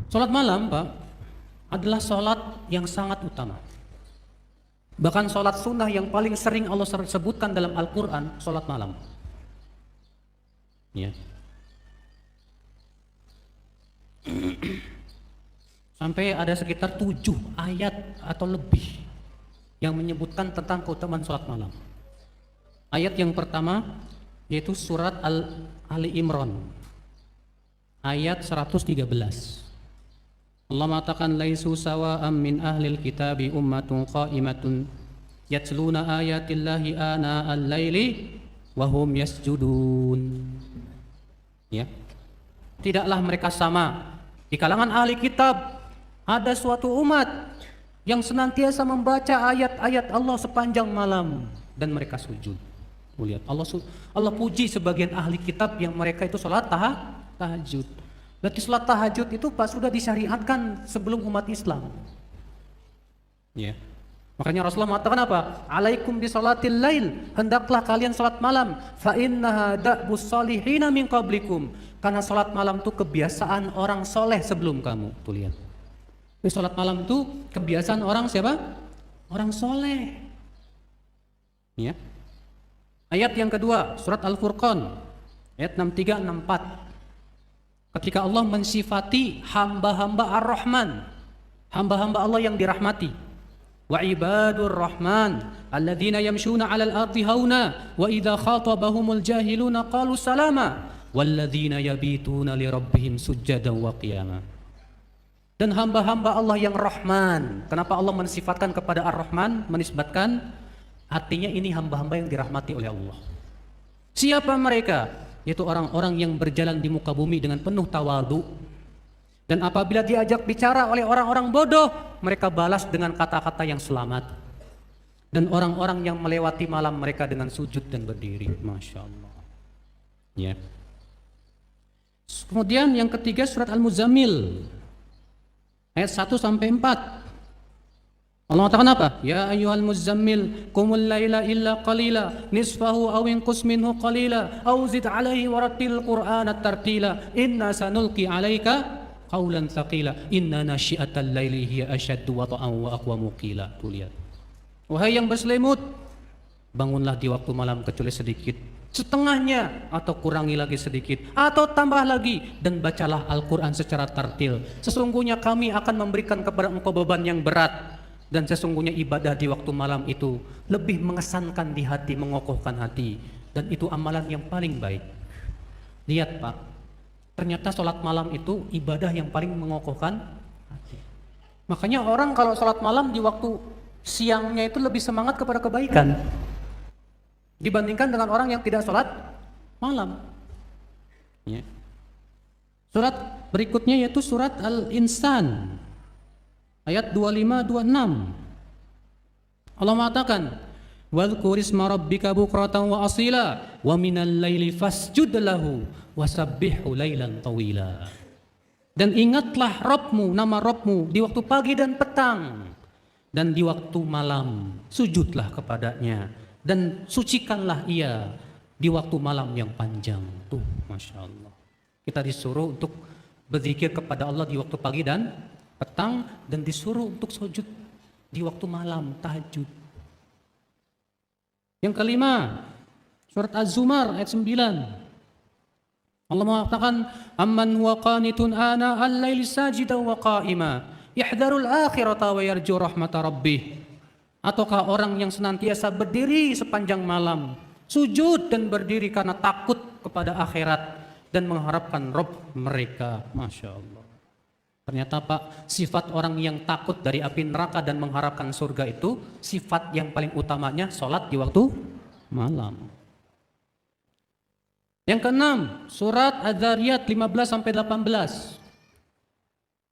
Sholat malam, Pak, adalah sholat yang sangat utama. Bahkan sholat sunnah yang paling sering Allah sebutkan dalam Al-Quran, sholat malam. Ya. Sampai ada sekitar 7 ayat atau lebih yang menyebutkan tentang keutamaan sholat malam. Ayat yang pertama yaitu surat Ali Imran ayat 113. Allah mengatakan laisu sawa'am min ahlil kitabi ummatun qa'imatun yatluna ayatillahi ana al-laili wa hum yasjudun. Ya. Tidaklah mereka sama di kalangan ahli kitab ada suatu umat yang senantiasa membaca ayat-ayat Allah sepanjang malam dan mereka sujud. Lihat Allah puji sebagian ahli kitab yang mereka itu salat tahajud. Berarti salat tahajud itu Pak sudah disyariatkan sebelum umat Islam. Ya. Makanya Rasulullah mengatakan apa? Alaikum bisolatil lail, hendaklah kalian salat malam. Fa innaha da'bus salihina min qablikum. Karena salat malam itu kebiasaan orang soleh sebelum kamu. Tuh lihat. Salat malam itu kebiasaan orang siapa? Orang soleh. Ya. Ayat yang kedua, surat Al-Furqan, ayat 63 64. Ketika Allah mensifati hamba-hamba Ar-Rahman, hamba-hamba Allah yang dirahmati. Wa ibadur rahman alladzina yamshuna 'alal ardi hauna wa idza khatabahumul jahiluna qalu salama walladzina yabituna li rabbihim sujjadan wa qiyama. Dan hamba-hamba Allah yang Rahman. Kenapa Allah mensifatkan kepada Ar-Rahman, menisbatkan? Artinya ini hamba-hamba yang dirahmati oleh Allah. Siapa mereka? Yaitu orang-orang yang berjalan di muka bumi dengan penuh tawadhu. Dan apabila diajak bicara oleh orang-orang bodoh, mereka balas dengan kata-kata yang selamat. Dan orang-orang yang melewati malam mereka dengan sujud dan berdiri. Masya Allah. Ya. Kemudian yang ketiga surat Al-Muzammil ayat 1 sampai 4. Allah mengatakan apa? Ya ayyuhal muzammil qumul laila illa qalila nisfahu aw inqus minhu qalila aw zid alaihi warattil qur'ana tartila inna sanulqi alaika qawlan thaqila inna nasyi'atal laili hiya ashaddu wata'an wa aqwamu qila. Lihat. Wahai yang berselimut, bangunlah di waktu malam kecuali sedikit, setengahnya atau kurangi lagi sedikit atau tambah lagi, dan bacalah Al-Qur'an secara tartil. Sesungguhnya kami akan memberikan kepada engkau beban yang berat. Dan sesungguhnya ibadah di waktu malam itu lebih mengesankan di hati, mengokohkan hati. Dan itu amalan yang paling baik. Lihat Pak, ternyata sholat malam itu ibadah yang paling mengokohkan hati. Makanya orang kalau sholat malam di waktu siangnya itu lebih semangat kepada kebaikan dibandingkan dengan orang yang tidak sholat malam. Ya. Surat berikutnya yaitu surat Al-Insan ayat 25-26. Allah mengatakan, "Wadhkur isma rabbika bukratan wa asila wa minal laili fasjud lahu wasabbihhu lailan tawila." Dan ingatlah Rabbmu, nama Rabbmu di waktu pagi dan petang, dan di waktu malam sujudlah kepadanya dan sucikanlah ia di waktu malam yang panjang. Tuh, Masya Allah. Kita disuruh untuk berzikir kepada Allah di waktu pagi dan petang, dan disuruh untuk sujud di waktu malam, tahajud. Yang kelima, surat Az-Zumar ayat 9. Allah mengatakan, "Amman huwa qanitun ana al-laili sajidan wa qa'ima, yahdharul akhirata wa yarju rahmata rabbih." Ataukah orang yang senantiasa berdiri sepanjang malam, sujud dan berdiri karena takut kepada akhirat dan mengharapkan Rabb mereka. Masya Allah. Ternyata Pak, sifat orang yang takut dari api neraka dan mengharapkan surga itu sifat yang paling utamanya sholat di waktu malam. Yang keenam, surat Az-Zariyat 15-18.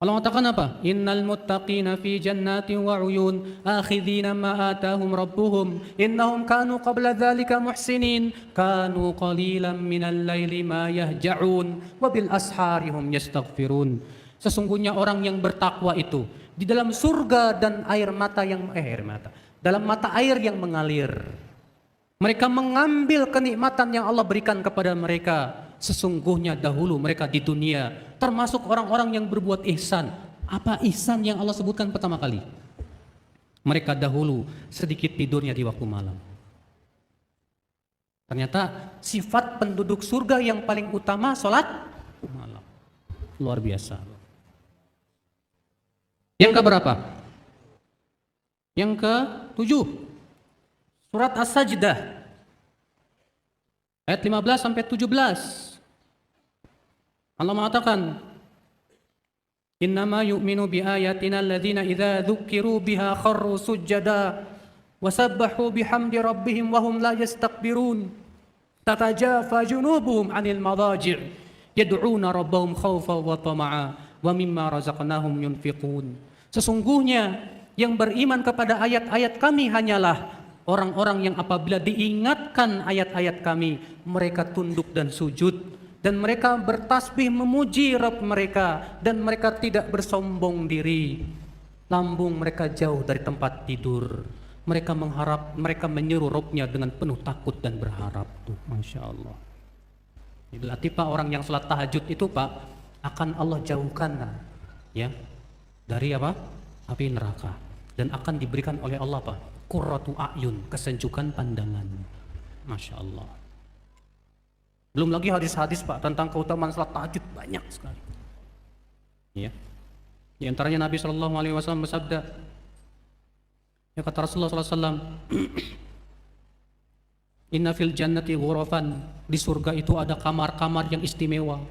Allah mengatakan apa? Innal muttaqina fi jannatin wa uyun akhidhina ma atahum rabbuhum innahum kanu qabla dzalika muhsinin kanu qalilan minal laili ma yahja'un wa bil ashari hum yastaghfirun. Sesungguhnya orang yang bertakwa itu di dalam surga dan dalam mata air yang mengalir. Mereka mengambil kenikmatan yang Allah berikan kepada mereka. Sesungguhnya dahulu mereka di dunia termasuk orang-orang yang berbuat ihsan. Apa ihsan yang Allah sebutkan pertama kali? Mereka dahulu sedikit tidurnya di waktu malam. Ternyata sifat penduduk surga yang paling utama sholat malam. Luar biasa. Yang keberapa? Yang ke-7. Surat As-Sajdah. Ayat 15 sampai 17. Allah mengatakan, "Innama yu'minu bi ayatina alladziina idza dzukiru biha kharru sujada wa sabbahu bihamdi rabbihim wa hum la yastakbirun. Tatajafa junubuhum 'anil madaji' yad'una rabbahum khaufan wa tama'a wa mimma razaqnahum yunfiqun." Sesungguhnya yang beriman kepada ayat-ayat kami hanyalah orang-orang yang apabila diingatkan ayat-ayat kami, mereka tunduk dan sujud, dan mereka bertasbih memuji Rabb mereka, dan mereka tidak bersombong diri. Lambung mereka jauh dari tempat tidur. Mereka menyeru Rabbnya dengan penuh takut dan berharap. Tuh, Masya Allah. Berarti Pak, orang yang sholat tahajud itu Pak, akan Allah jauhkan ya dari apa? Api neraka, dan akan diberikan oleh Allah Pak, qurratu a'yun, kesejukan pandangan. Masya Allah. Belum lagi hadis-hadis Pak tentang keutamaan salat tahajud banyak sekali. Ya. Di antaranya Nabi SAW bersabda, ya kata Rasulullah SAW, "Inna fil jannati ghurafan," di surga itu ada kamar-kamar yang istimewa.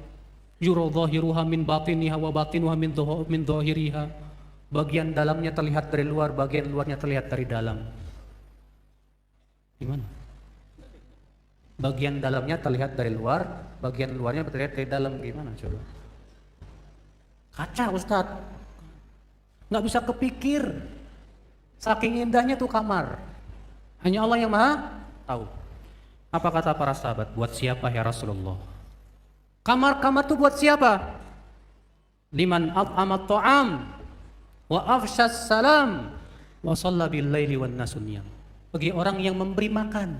"Yura dhahiruha min batiniha wa batinuha min dhahiriha." Bagian dalamnya terlihat dari luar, bagian luarnya terlihat dari dalam. Gimana? Bagian dalamnya terlihat dari luar, bagian luarnya terlihat dari dalam. Gimana coba? Kaca Ustadz, nggak bisa kepikir. Saking indahnya tuh kamar. Hanya Allah yang maha tahu. Apa kata para sahabat? Buat siapa ya Rasulullah? Kamar-kamar tuh buat siapa? Liman at'amat ta'am wa afsyas salam wa shalla bil laili wan nasu niyam. Bagi orang yang memberi makan,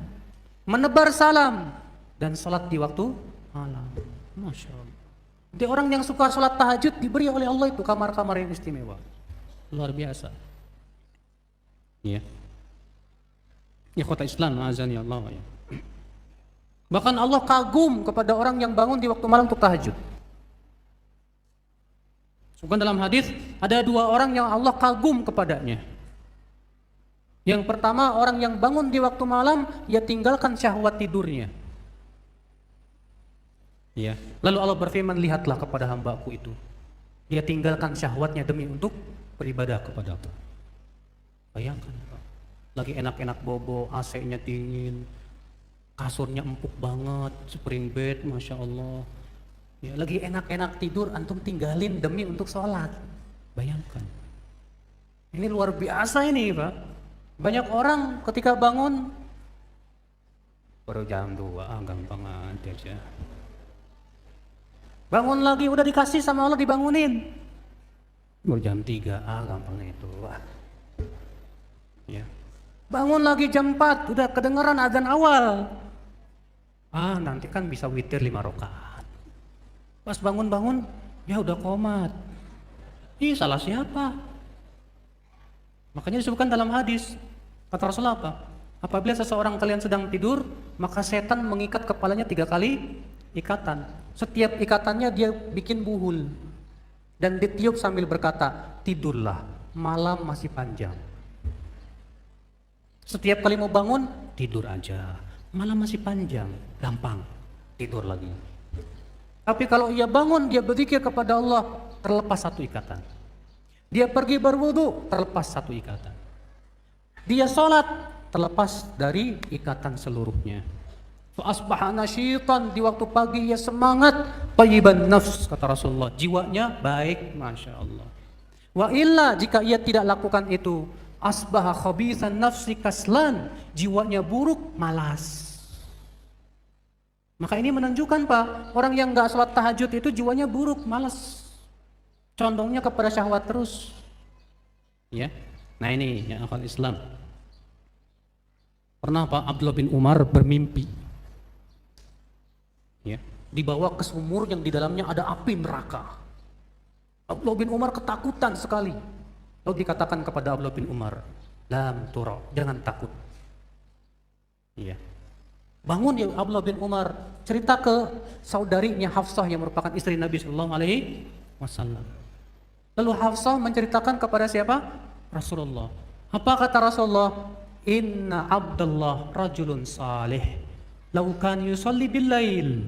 menebar salam, dan salat di waktu malam. Masya Allah. Jadi orang yang suka salat tahajud diberi oleh Allah itu kamar-kamar yang istimewa. Luar biasa. Ya. Ikhwata Islam, azan ya Allah ya. Bahkan Allah kagum kepada orang yang bangun di waktu malam untuk tahajud. Bukan dalam hadis ada 2 orang yang Allah kagum kepadanya. Yang pertama, orang yang bangun di waktu malam, ia tinggalkan syahwat tidurnya. Ya. Lalu Allah berfirman, "Lihatlah kepada hambaku itu. Dia tinggalkan syahwatnya demi untuk beribadah kepada Aku." Bayangkan, Pak. Lagi enak-enak bobo, AC-nya dingin, kasurnya empuk banget, spring bed, Masya Allah. Ya, lagi enak-enak tidur, antum tinggalin demi untuk sholat. Bayangkan. Ini luar biasa ini Pak. Banyak orang ketika bangun, baru jam 2, gampang aja. Bangun lagi, udah dikasih sama Allah dibangunin. Baru jam 3, gampang itu. Ya. Bangun lagi jam 4, udah kedengeran azan awal. Nanti kan bisa witir 5 rakaat. Pas bangun-bangun, ya udah qomat. Ih, salah siapa? Makanya disebutkan dalam hadis, kata Rasulullah apa? Apabila seseorang kalian sedang tidur, maka setan mengikat kepalanya 3 kali ikatan. Setiap ikatannya dia bikin buhul. Dan ditiup sambil berkata, "Tidurlah, malam masih panjang." Setiap kali mau bangun, tidur aja. Malam masih panjang, gampang, tidur lagi. Tapi kalau ia bangun, dia berzikir kepada Allah, terlepas 1 ikatan. Dia pergi berwudu, terlepas 1 ikatan. Dia sholat, terlepas dari ikatan seluruhnya. Fa asbaha nasyitan, di waktu pagi ia semangat, thayyiban nafs, kata Rasulullah, jiwanya baik, Masya Allah. Wa illa, jika ia tidak lakukan itu, asbaha khabithan nafsi kaslan, jiwanya buruk, malas. Maka ini menunjukkan Pak, orang yang gak sholat tahajud itu jiwanya buruk, malas, condongnya kepada syahwat terus. Ya, nah ini yang akal Islam. Pernah Pak Abdullah bin Umar bermimpi. Ya, dibawa ke sumur yang di dalamnya ada api neraka. Abdullah bin Umar ketakutan sekali. Lalu dikatakan kepada Abdullah bin Umar, lam turo, jangan takut. Iya. Bangun ya Abdullah bin Umar, cerita ke saudarinya Hafsah yang merupakan istri Nabi Sallallahu Alaihi Wasallam. Lalu Hafsah menceritakan kepada siapa? Rasulullah. Apa kata Rasulullah? Inna Abdullah rajulun salih, lau kan yusalli bil lail.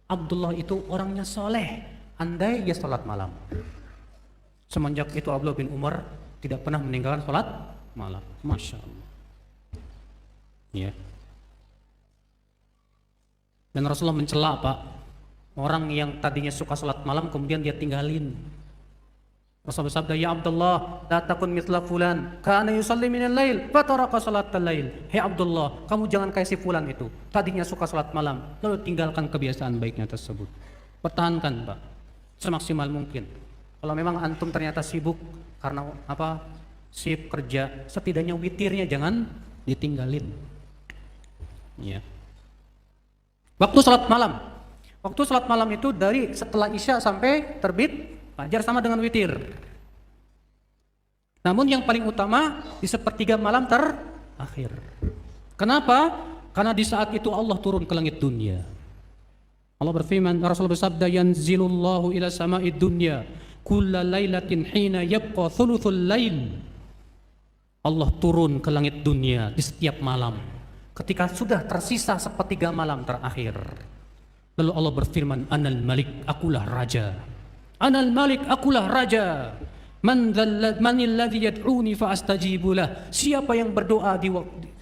Abdullah itu orangnya soleh, andai dia salat malam. Semenjak itu Abdullah bin Umar tidak pernah meninggalkan salat malam. Masya Allah. Ya. Dan Rasulullah mencela Pak, orang yang tadinya suka salat malam kemudian dia tinggalin. Rasulullah bersabda, ya Abdullah, la takun mithla fulan, kana yusalli minal lail, fataraka salatal lail. Hei Abdullah, kamu jangan kayak si fulan itu, tadinya suka salat malam, lalu tinggalkan kebiasaan baiknya tersebut. Pertahankan Pak, semaksimal mungkin. Kalau memang antum ternyata sibuk karena apa? Sibuk kerja, setidaknya witirnya jangan ditinggalin. Ya. Waktu salat malam. Waktu salat malam itu dari setelah Isya sampai terbit fajar sama dengan witir. Namun yang paling utama di sepertiga malam terakhir. Kenapa? Karena di saat itu Allah turun ke langit dunia. Allah berfirman, Rasulullah bersabda, yanzilullahu ila sama'id dunya kulla lailatin hina yabqa thuluthul lail. Allah turun ke langit dunia di setiap malam ketika sudah tersisa sepertiga malam terakhir. Lalu Allah berfirman, Anal Malik, akulah raja. Anal Malik, akulah raja. Manil ladzi yad'uni fa astajibulah. Siapa yang berdoa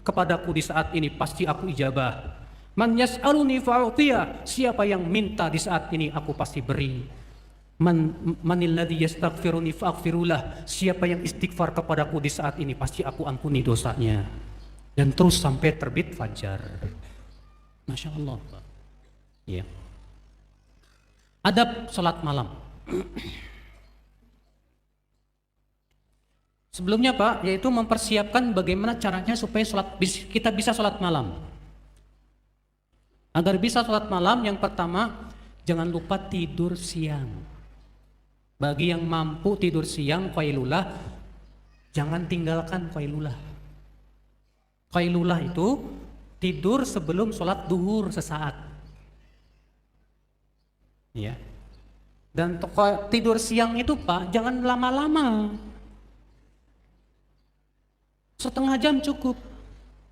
kepadaku di saat ini pasti aku ijabah. Man yas'aluni fa'utiyah. Siapa yang minta di saat ini aku pasti beri. Manil ladzi yastaghfiruni fa'aghfirulah. Siapa yang istighfar kepadaku di saat ini pasti aku ampuni dosanya. Dan terus sampai terbit fajar. Masya Allah Pak. Ya. Adab salat malam. Sebelumnya Pak, yaitu mempersiapkan bagaimana caranya supaya kita bisa sholat malam. Agar bisa sholat malam, yang pertama jangan lupa tidur siang. Bagi yang mampu tidur siang, qailulah, jangan tinggalkan qailulah. Qailulah itu tidur sebelum sholat duhur sesaat. Ya. Dan tidur siang itu Pak, jangan lama-lama. Setengah jam cukup.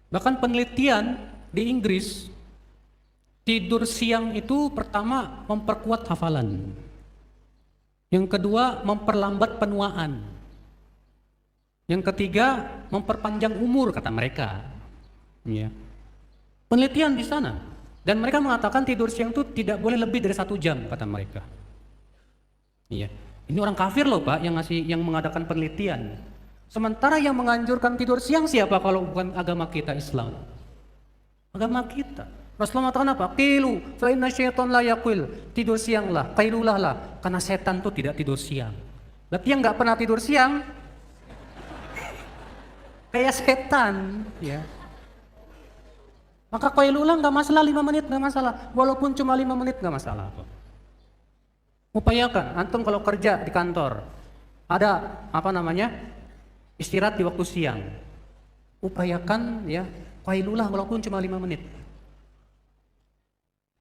Bahkan penelitian di Inggris, tidur siang itu pertama memperkuat hafalan. Yang kedua memperlambat penuaan. Yang ketiga memperpanjang umur kata mereka. Ya. Penelitian di sana. Dan mereka mengatakan tidur siang itu tidak boleh lebih dari 1 jam kata mereka. Iya, ini orang kafir loh Pak yang mengadakan penelitian. Sementara yang menganjurkan tidur siang siapa kalau bukan agama kita Islam? Agama kita. Rasulullah mengatakan apa? Qilu fa inna syaitan la yaqil. Tidur sianglah, qailulah lah, karena setan tuh tidak tidur siang. Berarti yang nggak pernah tidur siang kayak setan, ya. Maka qailulah nggak masalah, 5 menit nggak masalah, walaupun cuma 5 menit nggak masalah. Upayakan, antum kalau kerja di kantor, ada istirahat di waktu siang. Upayakan ya, qailulah walaupun cuma 5 menit.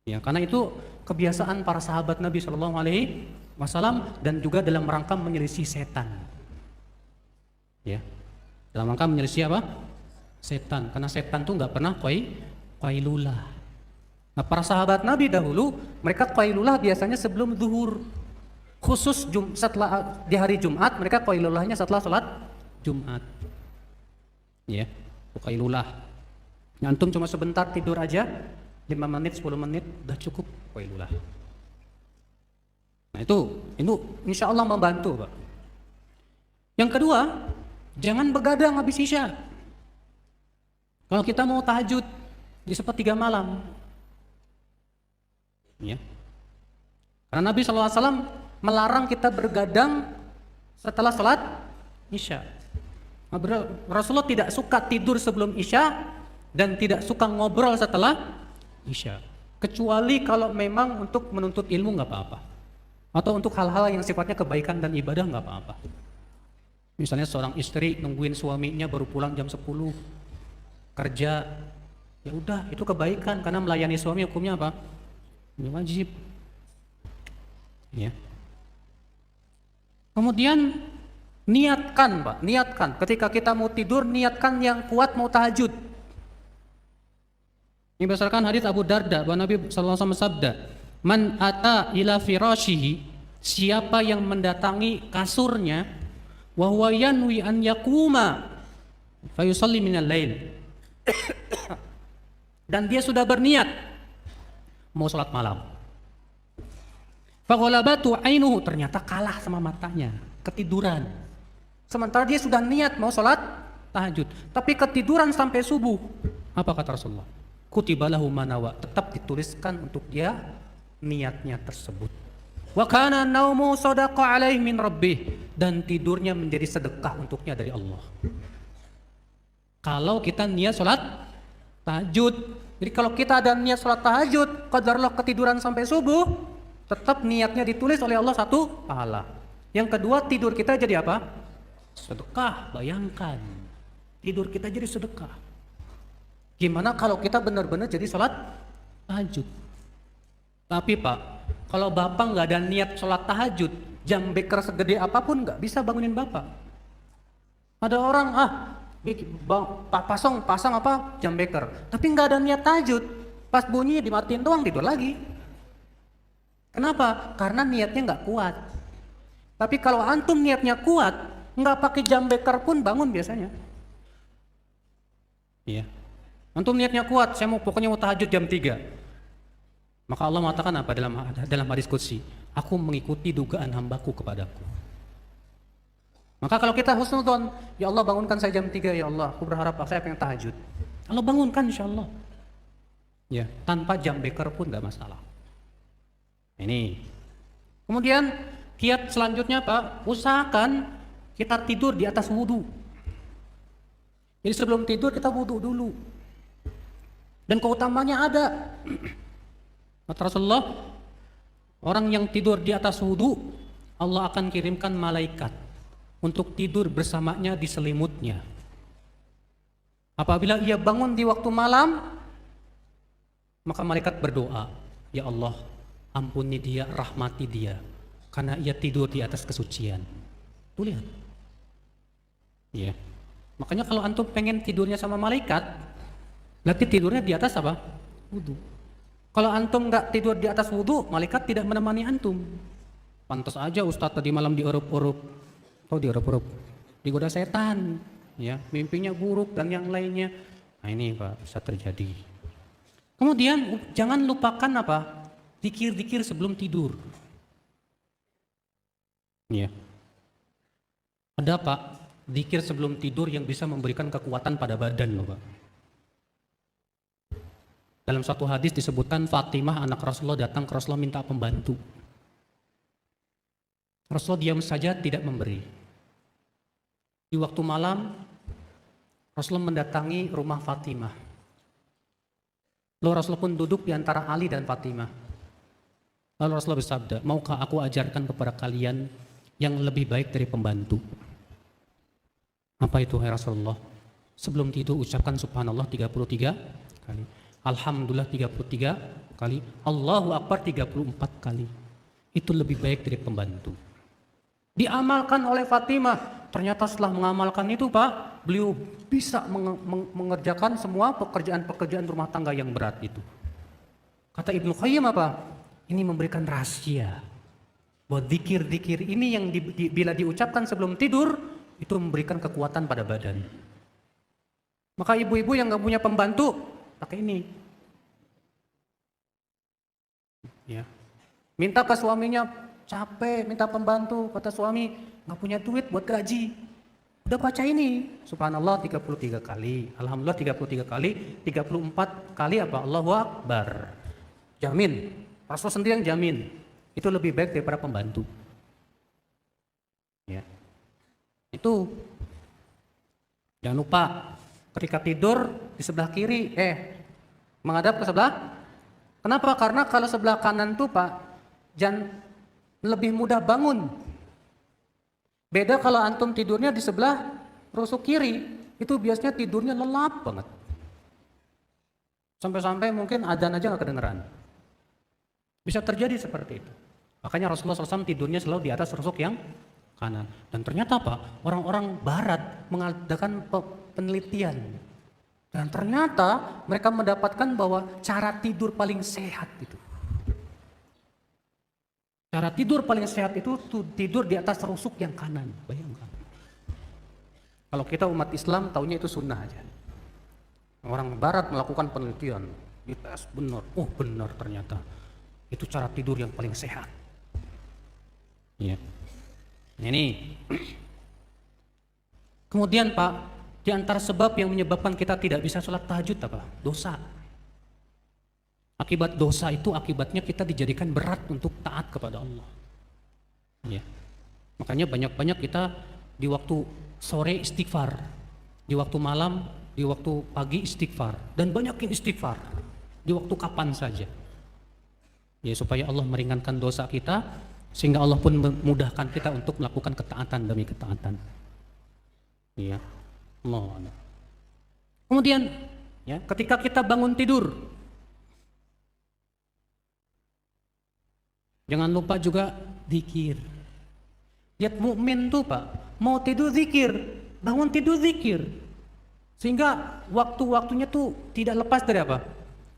Ya, karena itu kebiasaan para sahabat Nabi Shallallahu Alaihi Wasallam dan juga dalam rangka menyelisih setan. Ya, dalam rangka menyelisih apa? Setan. Karena setan tuh nggak pernah qailulah. Nah, para sahabat Nabi dahulu mereka qailulah biasanya sebelum zuhur. Khusus setelah di hari Jumat mereka qailulahnya setelah sholat Jumat. Ya, qailulah. Antum cuma sebentar tidur aja, 5 menit, 10 menit udah cukup qailulah. Nah, itu insya Allah membantu, Pak. Yang kedua, jangan begadang habis Isya. Kalau kita mau tahajud di sepertiga malam, ya. Karena Nabi SAW melarang kita bergadang setelah sholat Isya. Rasulullah tidak suka tidur sebelum Isya dan tidak suka ngobrol setelah Isya. Kecuali kalau memang untuk menuntut ilmu nggak apa-apa. Atau untuk hal-hal yang sifatnya kebaikan dan ibadah nggak apa-apa. Misalnya seorang istri nungguin suaminya baru pulang jam 10 kerja, ya udah itu kebaikan karena melayani suami hukumnya apa? Wajib. Ya. Kemudian niatkan, Pak, niatkan ketika kita mau tidur, niatkan yang kuat mau tahajud. Ini berdasarkan hadis Abu Darda bahwa Nabi sallallahu alaihi wasallam sabda, "Man ata ila firashihi," siapa yang mendatangi kasurnya, wa huwa yanwi an yaquma fayusalli minal lail. Dan dia sudah berniat mau salat malam. Faghalabatu ainuhu, ternyata kalah sama matanya, ketiduran. Sementara dia sudah niat mau salat tahajud, tapi ketiduran sampai subuh. Apa kata Rasulullah? Kutiba lahu manawa, tetap dituliskan untuk dia niatnya tersebut. Wa kana naumu sadaqa alaihi min rabbih, dan tidurnya menjadi sedekah untuknya dari Allah. Kalau kita niat salat tahajud. Jadi kalau kita ada niat salat tahajud, qadarullah ketiduran sampai subuh, tetap niatnya ditulis oleh Allah satu pahala. Yang kedua, tidur kita jadi apa? Sedekah. Bayangkan, tidur kita jadi sedekah. Gimana kalau kita benar-benar jadi salat tahajud? Tapi Pak, kalau Bapak nggak ada niat salat tahajud, jam beker segede apapun nggak bisa bangunin Bapak. Ada orang pasang apa jam beker, tapi nggak ada niat tahajud, pas bunyi dimatiin doang tidur lagi. Kenapa? Karena niatnya nggak kuat. Tapi kalau antum niatnya kuat, nggak pakai jam beker pun bangun biasanya. Iya. Antum niatnya kuat, saya pokoknya mau tahajud jam 3. Maka Allah mengatakan apa dalam hadis qudsi? Aku mengikuti dugaan hambaku kepadaku. Maka kalau kita husnudzon, ya Allah bangunkan saya jam 3 ya Allah, aku berharap saya pengen tahajud. Allah bangunkan insyaallah. Ya, tanpa jam beker pun enggak masalah. Ini. Kemudian kiat selanjutnya Pak, usahakan kita tidur di atas wudu. Jadi sebelum tidur kita wudu dulu. Dan keutamanya ada. Kata Rasulullah, orang yang tidur di atas wudu, Allah akan kirimkan malaikat untuk tidur bersamanya di selimutnya. Apabila ia bangun di waktu malam, maka malaikat berdoa, ya Allah, ampuni dia, rahmati dia, karena ia tidur di atas kesucian. Tuh lihat. Ya. Makanya kalau antum pengen tidurnya sama malaikat, berarti tidurnya di atas apa? Wudu. Kalau antum nggak tidur di atas wudu, malaikat tidak menemani antum. Pantas aja Ustadz tadi malam diurup-urup. Digoda setan, ya, mimpinya buruk dan yang lainnya. Nah ini Pak, bisa terjadi. Kemudian jangan lupakan apa? Zikir-zikir sebelum tidur. Ya. Ada Pak, zikir sebelum tidur yang bisa memberikan kekuatan pada badan loh Pak. Dalam satu hadis disebutkan Fatimah anak Rasulullah datang ke Rasulullah minta pembantu. Rasulullah diam saja tidak memberi. Di waktu malam, Rasulullah mendatangi rumah Fatimah. Lalu Rasulullah pun duduk di antara Ali dan Fatimah. Lalu Rasulullah bersabda, maukah aku ajarkan kepada kalian yang lebih baik dari pembantu? Apa itu hai Rasulullah? Sebelum tidur ucapkan subhanallah 33 kali. Alhamdulillah 33 kali. Allahu Akbar 34 kali. Itu lebih baik dari pembantu. Diamalkan oleh Fatimah. Ternyata setelah mengamalkan itu Pak, beliau bisa mengerjakan semua pekerjaan-pekerjaan rumah tangga yang berat itu. Kata Ibnu Qayyim apa? Ini memberikan rahasia. Bahwa zikir-zikir ini yang bila diucapkan sebelum tidur, itu memberikan kekuatan pada badan. Maka ibu-ibu yang gak punya pembantu, pakai ini. Ya. Minta ke suaminya, capek minta pembantu, kata suami nggak punya duit buat gaji, udah baca ini subhanallah 33 kali, alhamdulillah 33 kali, 34 kali apa? Allahu Akbar. Jamin, Rasul sendiri yang jamin itu lebih baik daripada pembantu. Ya. Itu jangan lupa ketika tidur di sebelah kiri menghadap ke sebelah Kenapa? Karena kalau sebelah kanan tuh Pak, jangan lebih mudah bangun. Beda kalau antum tidurnya di sebelah rusuk kiri, itu biasanya tidurnya lelap banget. Sampai-sampai mungkin adzan aja nggak kedengeran. Bisa terjadi seperti itu. Makanya Rasulullah SAW tidurnya selalu di atas rusuk yang kanan. Dan ternyata apa? Orang-orang barat mengadakan penelitian. Dan ternyata mereka mendapatkan bahwa cara tidur paling sehat itu. Cara tidur paling sehat itu tidur di atas rusuk yang kanan. Bayangkan. Kalau kita umat Islam taunya itu sunnah aja. Orang barat melakukan penelitian. Dites benar. Oh benar ternyata. Itu cara tidur yang paling sehat. Ya. Ini. Kemudian Pak, di antara sebab yang menyebabkan kita tidak bisa sholat tahajud apa? Dosa. Akibat dosa itu akibatnya kita dijadikan berat untuk taat kepada Allah. Ya. Makanya banyak-banyak kita di waktu sore istighfar, di waktu malam, di waktu pagi istighfar, dan banyakin istighfar di waktu kapan saja. Ya supaya Allah meringankan dosa kita, sehingga Allah pun memudahkan kita untuk melakukan ketaatan demi ketaatan. Ya. Allah. Kemudian ya, ketika kita bangun tidur, jangan lupa juga zikir. Lihat mukmin tuh Pak, mau tidur zikir, bangun tidur zikir. Sehingga waktu-waktunya tuh tidak lepas dari apa?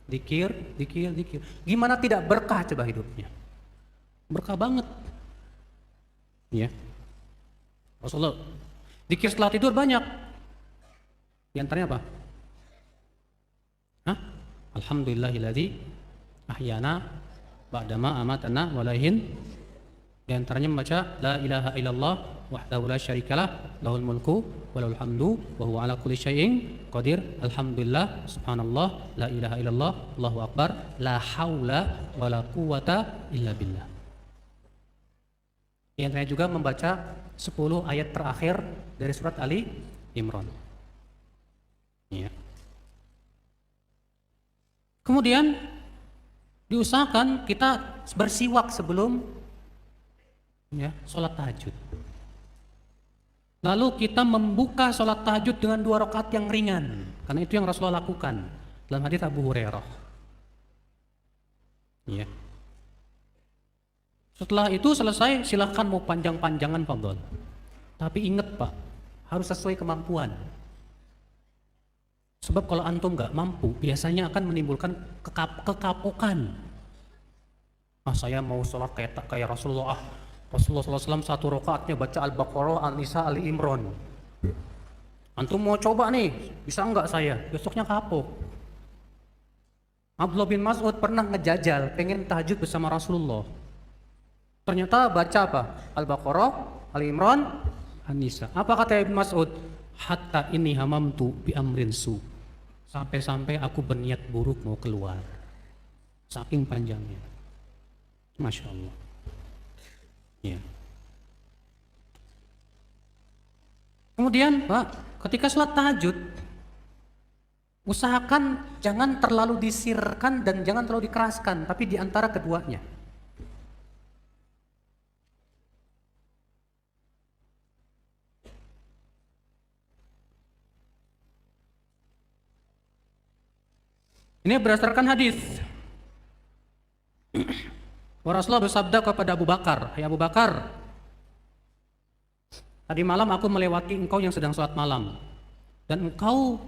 Zikir, zikir, zikir. Gimana tidak berkah coba hidupnya? Berkah banget. Ya. Rasulullah zikir setelah tidur banyak. Di antaranya apa? Hah? Alhamdulillahilladzi ahyana ba'dama amatana walahin. Di antaranya membaca la ilaha illallah wahdahu la syarikalah lahul mulku wa lahul hamdu wa huwa ala kulli syai'in qadir. Alhamdulillah, subhanallah, la ilaha illallah, Allahu akbar, la haula wa la quwata illa billah. Di antaranya juga membaca 10 ayat terakhir dari surat Ali Imran. Ya. Kemudian diusahakan kita bersiwak sebelum ya, sholat tahajud. Lalu kita membuka sholat tahajud dengan 2 rakaat yang ringan, karena itu yang Rasulullah lakukan dalam hadits Abu Hurairah. Ya. Setelah itu selesai, silahkan mau panjang-panjangan fadhol. Tapi ingat Pak, harus sesuai kemampuan. Sebab kalau antum nggak mampu, biasanya akan menimbulkan kekapokan. Saya mau sholat kayak Rasulullah. Rasulullah SAW 1 rakaatnya baca Al-Baqarah, An-Nisa, Ali Imran. Antum mau coba nih, bisa nggak saya? Besoknya kapok. Abdullah bin Mas'ud pernah ngejajal, pengen tahajud bersama Rasulullah. Ternyata baca apa? Al-Baqarah, Ali Imran, An-Nisa. Apa kata Ibn Mas'ud? Hatta ini hamamtu bi amrin su. Sampai-sampai aku berniat buruk mau keluar. Saking panjangnya. Masya Allah. Ya. Kemudian Pak, ketika sholat tahajud, usahakan jangan terlalu disirkan dan jangan terlalu dikeraskan, tapi di antara keduanya. Ini berdasarkan hadis. Rasulullah bersabda kepada Abu Bakar, "Hai Abu Bakar, tadi malam aku melewati engkau yang sedang sholat malam, dan engkau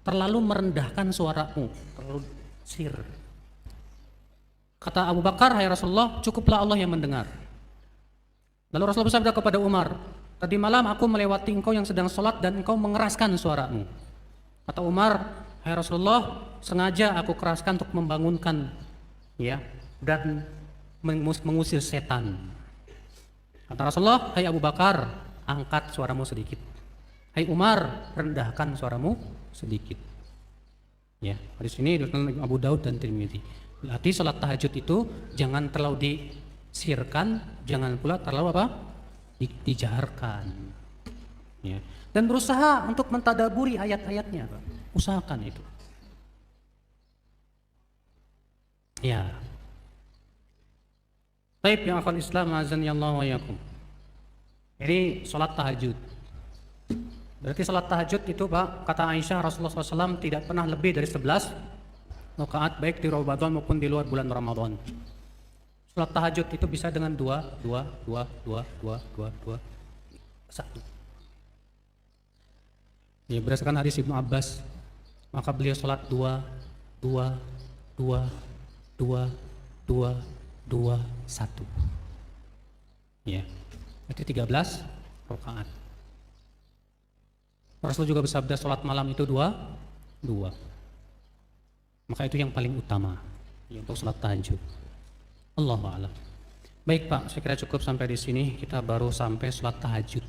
terlalu merendahkan suaramu, terlalu sir." Kata Abu Bakar, "Hai Rasulullah, cukuplah Allah yang mendengar." Lalu Rasulullah bersabda kepada Umar, "Tadi malam aku melewati engkau yang sedang sholat dan engkau mengeraskan suaramu." Kata Umar, "Hai Rasulullah, sengaja aku keraskan untuk membangunkan ya dan mengusir setan." Kata Rasulullah, "Hai Abu Bakar, angkat suaramu sedikit. Hai Umar, rendahkan suaramu sedikit." Ya, hadis ini diriwayatkan Abu Daud dan Tirmidzi. Berarti salat tahajud itu jangan terlalu disirkan, jangan pula terlalu apa? Dijaharkan. Ya. Dan berusaha untuk mentadaburi ayat-ayatnya, Pak. Usahakan itu. Ya. Baik, yang akan Islam azan ya Allah wa yakum. Ini sholat tahajud. Berarti sholat tahajud itu Pak, kata Aisyah, Rasulullah SAW tidak pernah lebih dari 11 rakaat baik di Ramadan maupun di luar bulan Ramadan. Sholat tahajud itu bisa dengan 2, 1. Ya, berdasarkan hadis Ibnu Abbas, maka beliau sholat 2, 1. Ya, itu 13 rakaat. Rasul juga bersabda sholat malam itu 2. Maka itu yang paling utama ya, untuk sholat tahajud. Allahu a'lam. Baik Pak, saya kira cukup sampai di sini. Kita baru sampai sholat tahajud.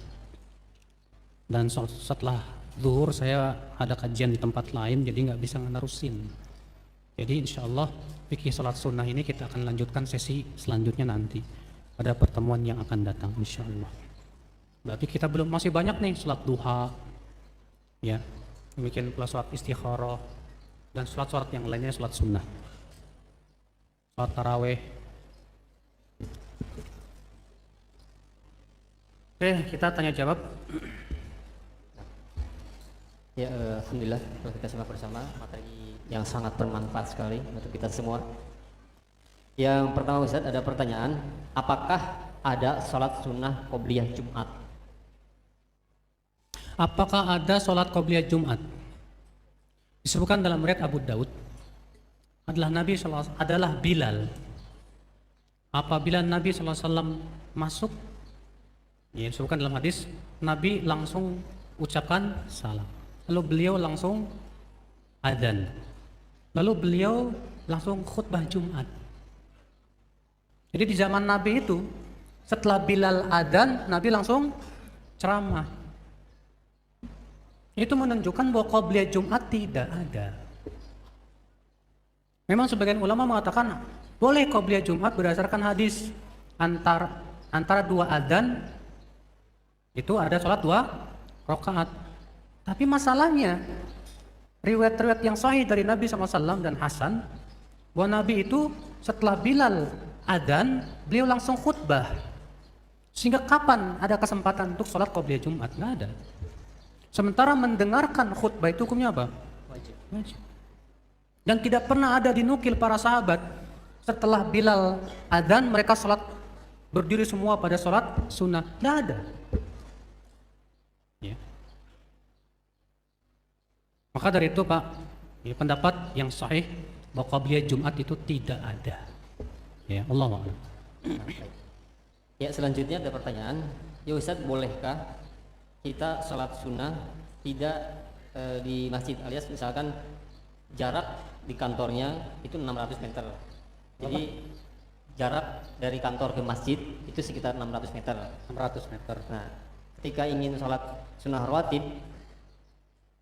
Dan setelah zuhur saya ada kajian di tempat lain, jadi nggak bisa nerusin. Jadi insya Allah fikih sholat sunnah ini kita akan lanjutkan sesi selanjutnya nanti pada pertemuan yang akan datang insya Allah. Berarti kita belum, masih banyak nih sholat duha, ya, demikian pula sholat istikharah dan sholat yang lainnya, sholat sunnah, sholat taraweh. Oke, kita tanya jawab. Ya, alhamdulillah kita simak bersama materi yang sangat bermanfaat sekali untuk kita semua. Yang pertama Ustaz, ada pertanyaan, apakah ada sholat sunnah qobliyah Jumat? Apakah ada sholat qobliyah Jumat? Disebutkan dalam riwayat Abu Daud adalah adalah Bilal. Apabila Nabi SAW masuk, ya, disebutkan dalam hadis, Nabi langsung ucapkan salam, lalu beliau langsung adzan, lalu beliau langsung khutbah Jumat. Jadi di zaman Nabi itu, setelah Bilal adzan, Nabi langsung ceramah. Itu menunjukkan bahwa qobliyah Jumat tidak ada. Memang sebagian ulama mengatakan boleh qobliyah Jumat berdasarkan hadis antara 2 adzan itu ada sholat 2 rakaat. Tapi masalahnya riwayat-riwayat yang sahih dari Nabi SAW dan Hasan bahwa Nabi itu setelah Bilal adzan beliau langsung khutbah. Sehingga kapan ada kesempatan untuk sholat qobliyah Jumat? Nggak ada. Sementara mendengarkan khutbah itu hukumnya apa? Wajib. Dan tidak pernah ada dinukil para sahabat setelah Bilal adzan mereka sholat berdiri semua pada sholat sunnah. Nggak ada. Ya. Maka dari itu Pak, ya, pendapat yang sahih bahwa qobliyah Jumat itu tidak ada. Ya, Allah a'lam. Ya, selanjutnya ada pertanyaan, ya Ustaz, bolehkah kita sholat sunnah tidak di masjid, alias misalkan jarak di kantornya itu 600 meter. Jadi jarak dari kantor ke masjid itu sekitar 600 meter. 600 meter. Nah, ketika ingin sholat sunnah rawatib,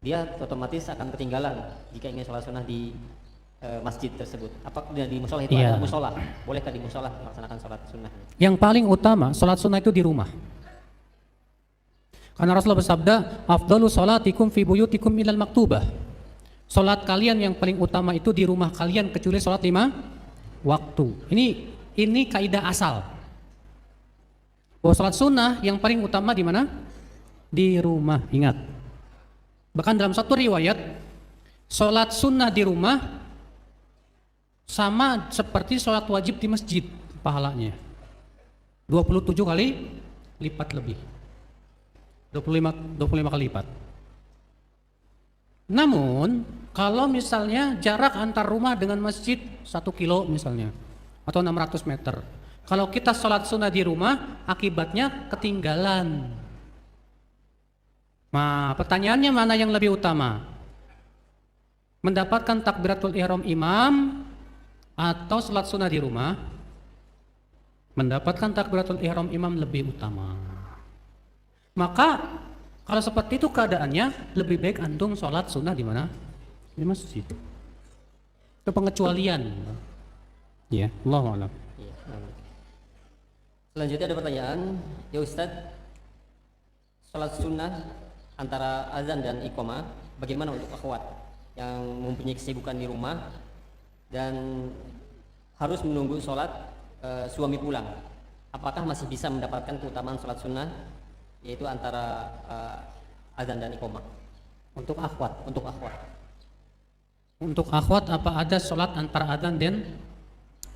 dia otomatis akan ketinggalan jika ingin sholat sunnah di masjid tersebut. Apakah di musola itu ada musola? Bolehkah di musola melaksanakan sholat sunnah? Yang paling utama sholat sunnah itu di rumah. Karena Rasulullah bersabda, afdalu sholatikum fi buyutikum ilal maktubah. Sholat kalian yang paling utama itu di rumah kalian kecuali sholat 5 waktu. Ini kaidah asal. Bahwa sholat sunnah yang paling utama di mana? Di rumah. Ingat. Bahkan dalam satu riwayat, sholat sunnah di rumah sama seperti sholat wajib di masjid pahalanya. 27 kali lipat lebih. 25 kali lipat. Namun kalau misalnya jarak antar rumah dengan masjid 1 kilo misalnya atau 600 meter, kalau kita sholat sunnah di rumah akibatnya ketinggalan. Nah, pertanyaannya mana yang lebih utama? Mendapatkan takbiratul ihram imam atau sholat sunnah di rumah? Mendapatkan takbiratul ihram imam lebih utama. Maka kalau seperti itu keadaannya, lebih baik antum sholat sunnah di mana? Di masjid. Itu pengecualian. Ya, Allahu a'lam. Selanjutnya ada pertanyaan, ya Ustadz, sholat sunnah antara azan dan iqamah bagaimana untuk akhwat yang mempunyai kesibukan di rumah dan harus menunggu sholat suami pulang, apakah masih bisa mendapatkan keutamaan sholat sunnah, yaitu antara azan dan iqomah Untuk akhwat. untuk akhwat? Untuk akhwat apa ada sholat antara adzan dan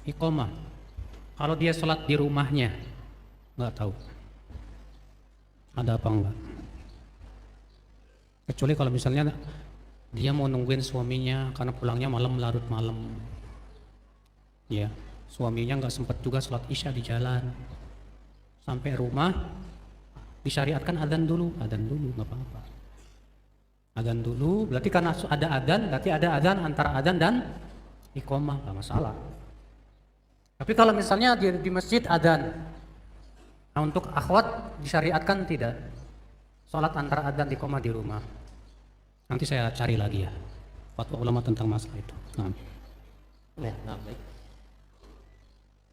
iqomah? Kalau dia sholat di rumahnya, nggak tahu ada apa enggak. Kecuali kalau misalnya dia mau nungguin suaminya karena pulangnya malam, larut malam, ya suaminya nggak sempat juga sholat isya di jalan, sampai rumah disyariatkan adzan dulu nggak apa-apa. Adzan dulu, berarti karena ada adzan, berarti ada adzan antara adzan dan iqomah, nggak masalah. Tapi kalau misalnya di masjid adzan, nah untuk akhwat disyariatkan tidak sholat antara adzan dan iqomah di rumah. Nanti saya cari lagi ya fatwa ulama tentang masalah itu. Nah, baik.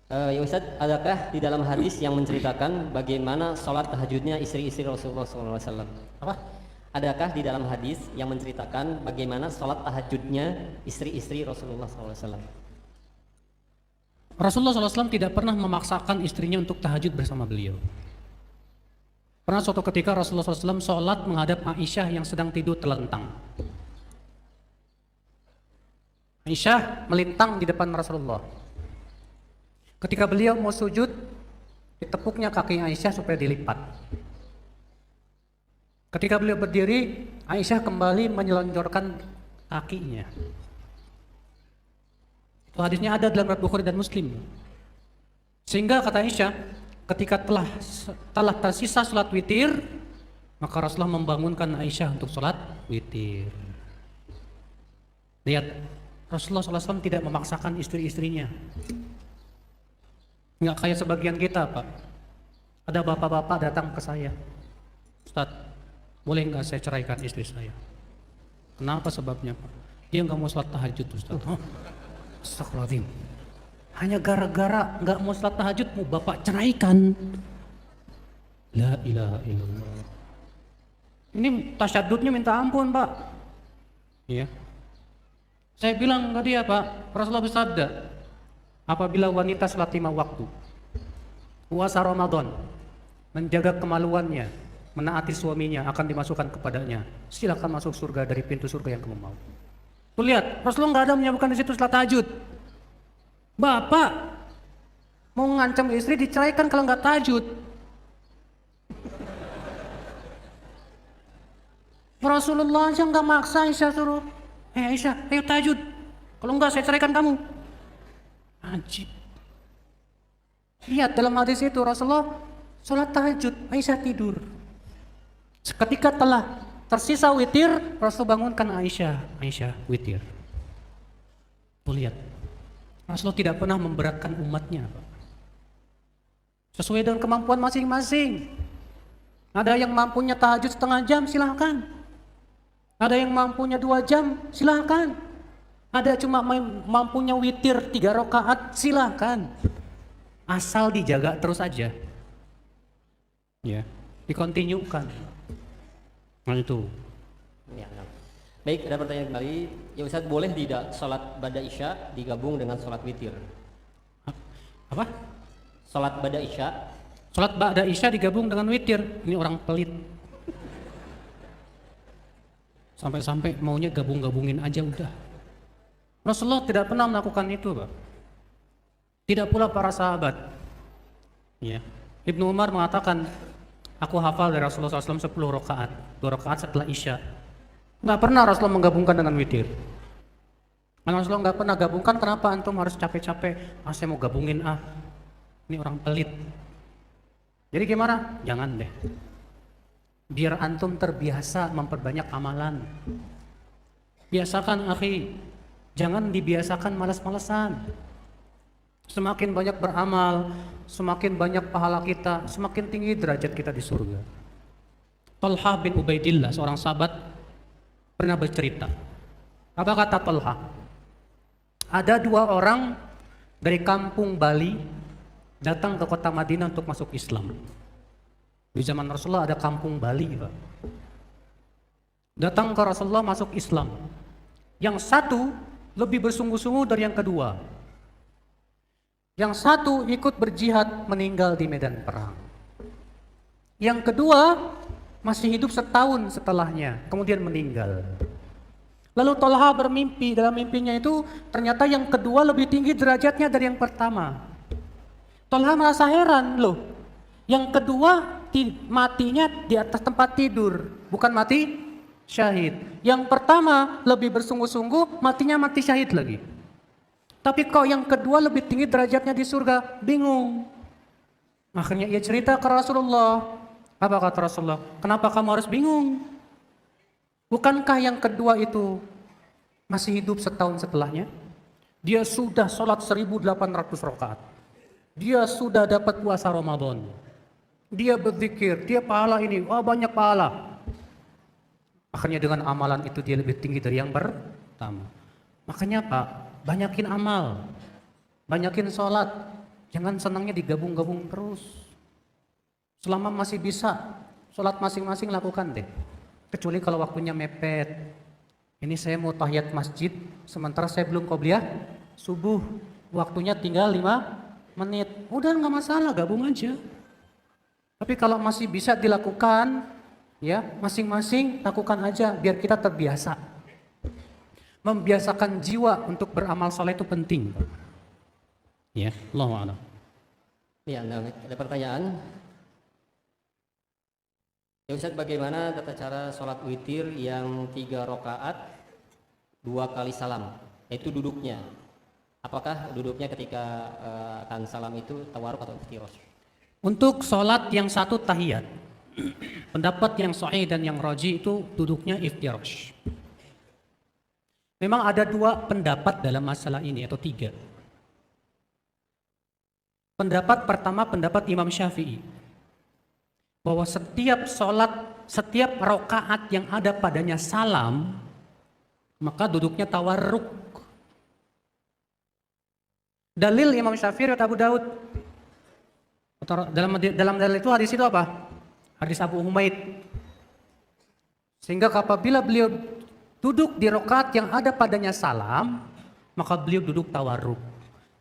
Ya Ustaz, adakah di dalam hadis yang menceritakan bagaimana sholat tahajudnya istri-istri Rasulullah SAW? Apa? Adakah di dalam hadis yang menceritakan bagaimana sholat tahajudnya istri-istri Rasulullah SAW? Rasulullah SAW tidak pernah memaksakan istrinya untuk tahajud bersama beliau. Pernah suatu ketika Rasulullah SAW sholat menghadap Aisyah yang sedang tidur telentang. Aisyah melintang di depan Rasulullah. Ketika beliau mau sujud, ditepuknya kaki Aisyah supaya dilipat. Ketika beliau berdiri, Aisyah kembali menyelonjorkan kakinya. Itu hadisnya ada dalam riwayat Bukhari dan Muslim. Sehingga kata Aisyah, ketika telah tersisa sholat witir, maka Rasulullah membangunkan Aisyah untuk sholat witir. Lihat, Rasulullah SAW tidak memaksakan istri-istrinya. Nggak kayak sebagian kita, Pak. Ada bapak-bapak datang ke saya, Ustaz, boleh nggak saya ceraikan istri saya? Kenapa sebabnya, Pak? Dia nggak mau sholat tahajud, Ustaz. Oh, astagfirullahaladzim. Hanya gara-gara nggak mau sholat tahajud mau bapak ceraikan. La ilaha illallah. Ini tasyadudnya minta ampun, Pak. Iya. Saya bilang ke dia, Pak, Rasulullah bersabda, apabila wanita sholat 5 waktu, puasa Ramadan, menjaga kemaluannya, menaati suaminya, akan dimasukkan kepadanya, silakan masuk surga dari pintu surga yang kamu mau. Tuh lihat, Rasulullah nggak ada menyebutkan di situ sholat tahajud. Bapak mau ngancam istri diceraikan kalau nggak tahajud. Rasulullah aja nggak maksa Aisyah suruh, Aisyah, ayo tahajud. Kalau nggak saya ceraikan kamu. Ajib. Lihat dalam hadis itu Rasulullah sholat tahajud, Aisyah tidur. Ketika telah tersisa witir, Rasul bangunkan Aisyah witir. Tuh lihat, Rasulullah tidak pernah memberatkan umatnya, Pak. Sesuai dengan kemampuan masing-masing. Ada yang mampunya tahajud setengah jam, silahkan. Ada yang mampunya 2 jam, silahkan. Ada cuma mampunya witir 3 rakaat, silahkan. Asal dijaga terus aja. Ya, dikontinyukan. Nah itu. Ya, nah. Baik, ada pertanyaan kembali. Ya Ustaz, boleh tidak sholat ba'da isya digabung dengan sholat witir? Apa? Sholat ba'da isya. Sholat ba'da isya digabung dengan witir. Ini orang pelit. Sampai-sampai maunya gabung-gabungin aja udah. Rasulullah tidak pernah melakukan itu, Pak. Tidak pula para sahabat. Ya. Ibnu Umar mengatakan, aku hafal dari Rasulullah SAW 10 rakaat, 2 rakaat setelah isya. Nggak pernah Rasulullah menggabungkan dengan witir. Karena Rasulullah nggak pernah gabungkan, kenapa antum harus capek-capek? Saya mau gabungin ini orang pelit. Jadi gimana? Jangan deh. Biar antum terbiasa memperbanyak amalan. Biasakan akhi, jangan dibiasakan malas-malasan. Semakin banyak beramal, semakin banyak pahala kita, semakin tinggi derajat kita di surga. Talha bin Ubaidillah, seorang sahabat, pernah bercerita. Apa kata Talha? Ada 2 orang dari kampung Bali datang ke kota Madinah untuk masuk Islam. Di zaman Rasulullah ada kampung Bali, Pak. Datang ke Rasulullah masuk Islam. Yang satu lebih bersungguh-sungguh dari yang kedua. Yang satu ikut berjihad meninggal di medan perang. Yang kedua masih hidup setahun setelahnya, kemudian meninggal. Lalu Tolha bermimpi, dalam mimpinya itu ternyata yang kedua lebih tinggi derajatnya dari yang pertama. Tolha merasa heran, loh, yang kedua matinya di atas tempat tidur, bukan mati syahid. Yang pertama lebih bersungguh-sungguh, matinya mati syahid lagi. Tapi kok yang kedua lebih tinggi derajatnya di surga, bingung. Akhirnya ia cerita ke Rasulullah. Apa kata Rasulullah? Kenapa kamu harus bingung? Bukankah yang kedua itu masih hidup setahun setelahnya? Dia sudah sholat 1800 rakaat. Dia sudah dapat puasa Ramadan. Dia berzikir, dia pahala ini, banyak pahala. Akhirnya dengan amalan itu dia lebih tinggi dari yang pertama. Makanya Pak, banyakin amal, banyakin sholat. Jangan senangnya digabung-gabung terus. Selama masih bisa, sholat masing-masing lakukan deh. Kecuali kalau waktunya mepet. Ini saya mau tahiyat masjid, sementara saya belum qobliyah subuh. Waktunya tinggal 5 menit. Udah nggak masalah, gabung aja. Tapi kalau masih bisa dilakukan, ya masing-masing lakukan aja biar kita terbiasa. Membiasakan jiwa untuk beramal saleh itu penting. Ya, Allahu a'lam. Ya, ada pertanyaan. Ya Ustaz, bagaimana tata cara sholat witir yang 3 rakaat 2 kali salam, yaitu duduknya? Apakah duduknya ketika akan salam itu tawaruk atau iftirash? Untuk sholat yang satu tahiyat, pendapat yang sahih dan yang raji itu duduknya iftirash. Memang ada 2 pendapat dalam masalah ini atau 3. Pendapat pertama pendapat Imam Syafi'i, bahwa setiap sholat, setiap rakaat yang ada padanya salam, maka duduknya tawarruk. Dalil Imam Syafi'i dan Abu Daud. Dalam dalil itu hadis itu apa? Hadis Abu Humaid. Sehingga apabila beliau duduk di rakaat yang ada padanya salam, maka beliau duduk tawarruk.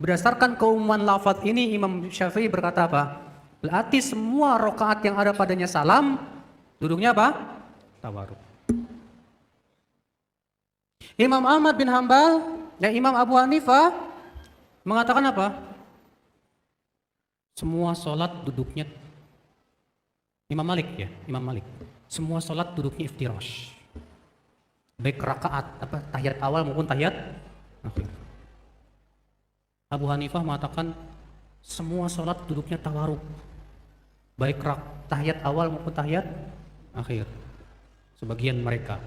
Berdasarkan keumuman lafaz ini, Imam Syafi'i berkata apa? Berarti semua rakaat yang ada padanya salam, duduknya apa? Tawarruk. Imam Ahmad bin Hambal dan Imam Abu Hanifah mengatakan apa? Semua sholat duduknya, Imam Malik ya, Imam Malik. Semua sholat duduknya iftirash. Baik rakaat, tahiyat awal maupun tahiyat akhir. Abu Hanifah mengatakan semua sholat duduknya tawarruk. Baik tahiyat awal maupun tahiyat akhir. Sebagian mereka.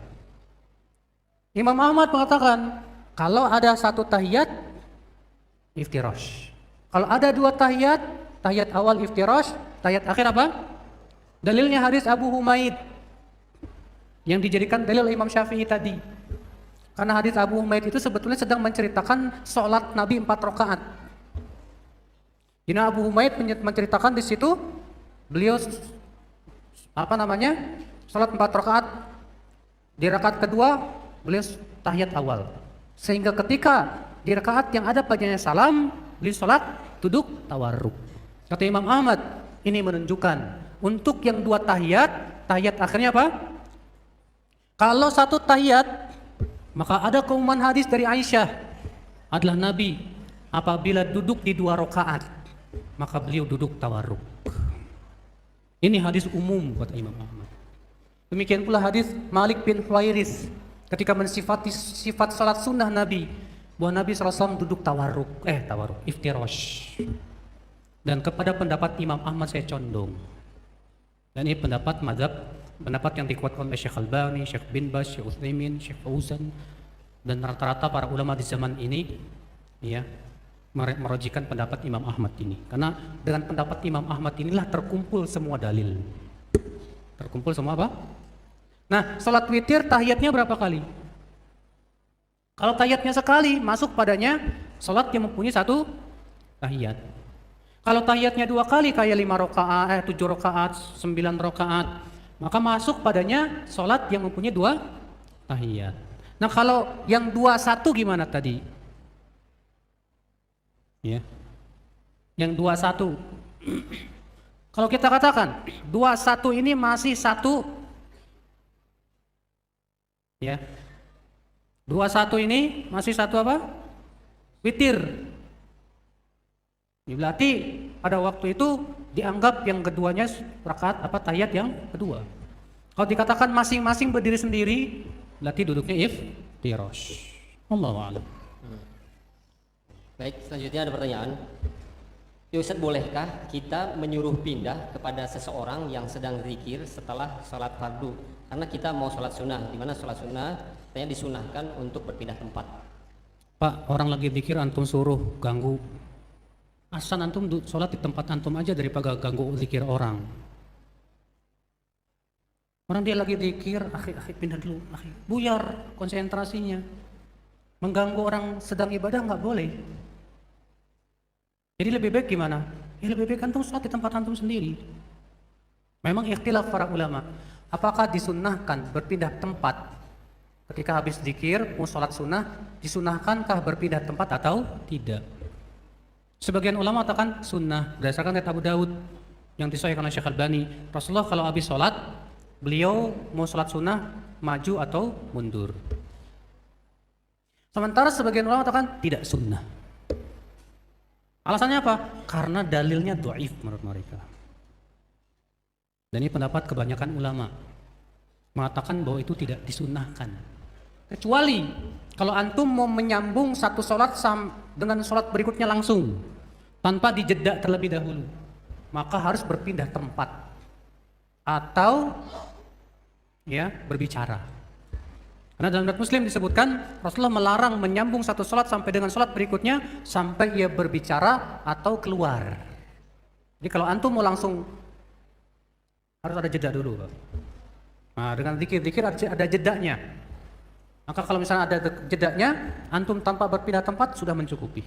Imam Ahmad mengatakan kalau ada 1 tahiyat iftirash. Kalau ada 2 tahiyat, tahiyat awal iftirash, tahiyat akhir apa? Dalilnya hadis Abu Humaid yang dijadikan dalil Imam Syafi'i tadi. Karena hadis Abu Humaid itu sebetulnya sedang menceritakan sholat Nabi 4 rakaat. Ini Abu Humaid menceritakan di situ beliau sholat 4 rakaat. Di rakaat kedua beliau tahiyat awal. Sehingga ketika di rakaat yang ada padanya salam, beliau sholat duduk tawarruk. Kata Imam Ahmad, ini menunjukkan untuk yang 2 tahiyat, tahiyat akhirnya apa? Kalau 1 tahiyat, maka ada keumuman hadis dari Aisyah adalah Nabi apabila duduk di 2 rakaat, maka beliau duduk tawarruk. Ini hadis umum kata Imam Ahmad. Demikian pula hadis Malik bin Huwairis ketika mensifati sifat salat sunnah Nabi, bahwa Nabi SAW duduk tawarruk, iftirash. Dan kepada pendapat Imam Ahmad saya condong. Dan ini pendapat yang dikuatkan oleh Syekh Albani, Syekh bin Baz, Syekh Utsaimin, Syekh Fauzan, dan rata-rata para ulama di zaman ini ya merojikan pendapat Imam Ahmad ini. Karena dengan pendapat Imam Ahmad inilah terkumpul semua dalil. Terkumpul semua apa? Nah, salat witir tahiyatnya berapa kali? Kalau tahiyatnya sekali, masuk padanya salat yang mempunyai 1 tahiyat. Kalau tahiyatnya 2 kali kayak 5 rakaat, 7 rakaat, 9 rakaat, maka masuk padanya salat yang mempunyai 2 tahiyat. Nah, kalau yang 21 gimana tadi? Ya. Yang 21. Kalau kita katakan 21 ini masih satu, ya. 21 ini masih satu apa? Witir. Ya, berarti pada waktu itu dianggap yang keduanya rakaat apa tahiyat yang kedua. Kalau dikatakan masing-masing berdiri sendiri, berarti duduknya iftirash. Allahu a'lam. Baik, selanjutnya ada pertanyaan. Ya Ustaz, bolehkah kita menyuruh pindah kepada seseorang yang sedang zikir setelah sholat fardu? Karena kita mau sholat sunnah, di mana sholat sunnah katanya disunahkan untuk berpindah tempat. Pak, orang lagi zikir antum suruh ganggu. Asal antum sholat di tempat antum aja daripada ganggu zikir orang. Orang dia lagi zikir, akhi pindah dulu, akhi. Buyar konsentrasinya. Mengganggu orang sedang ibadah nggak boleh. Jadi lebih baik gimana? Ya lebih baik antum sholat di tempat antum sendiri. Memang ikhtilaf para ulama. Apakah disunnahkan berpindah tempat ketika habis zikir, mau sholat sunnah, disunahkankah berpindah tempat atau tidak? Sebagian ulama katakan sunnah berdasarkan riwayat Abu Daud yang disahihkan oleh Syekh Albani. Rasulullah kalau habis sholat, beliau mau sholat sunnah maju atau mundur. Sementara sebagian ulama katakan tidak sunnah. Alasannya apa? Karena dalilnya dhaif menurut mereka. Dan ini pendapat kebanyakan ulama mengatakan bahwa itu tidak disunnahkan. Kecuali kalau antum mau menyambung satu sholat dengan sholat berikutnya langsung tanpa dijeda terlebih dahulu, maka harus berpindah tempat atau ya berbicara. Karena dalam riwayat Muslim disebutkan Rasulullah melarang menyambung satu sholat sampai dengan sholat berikutnya sampai ia berbicara atau keluar. Jadi kalau antum mau langsung harus ada jeda dulu, Pak. Nah, dengan zikir-zikir ada jedanya. Maka kalau misalnya ada jedanya, antum tanpa berpindah tempat sudah mencukupi.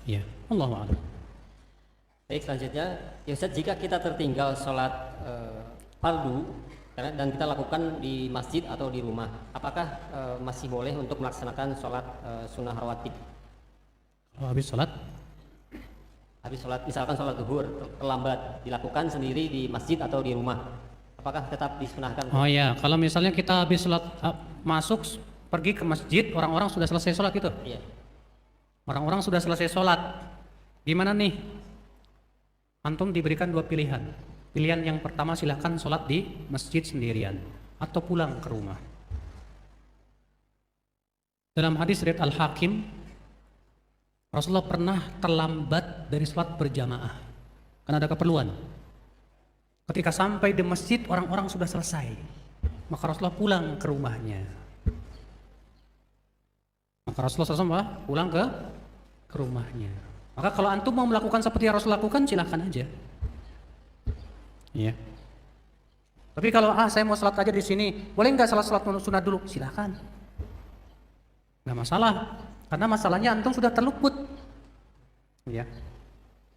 Ya, Allahu a'lam. Baik, selanjutnya, ya Ustaz, jika kita tertinggal sholat fardu dan kita lakukan di masjid atau di rumah, apakah masih boleh untuk melaksanakan sholat sunnah rawatib? Kalau habis sholat, misalkan sholat zuhur terlambat, dilakukan sendiri di masjid atau di rumah, apakah tetap disunahkan? oh ya, kalau misalnya kita habis sholat masuk pergi ke masjid, orang-orang sudah selesai sholat gitu. Iya. Orang-orang sudah selesai sholat. Gimana nih? Antum diberikan dua pilihan. Pilihan yang pertama silahkan sholat di masjid sendirian atau pulang ke rumah. Dalam hadis riwayat Al-Hakim, Rasulullah pernah terlambat dari sholat berjamaah karena ada keperluan. Ketika sampai di masjid orang-orang sudah selesai, maka Rasulullah pulang ke rumahnya. Maka Rasulullah SAW pulang ke rumahnya. Maka kalau antum mau melakukan seperti yang Rasul lakukan, silahkan aja. Iya. Tapi kalau saya mau sholat aja di sini, boleh nggak sholat sunnah dulu? Silahkan. Nggak masalah, karena masalahnya antum sudah terluput. Ya.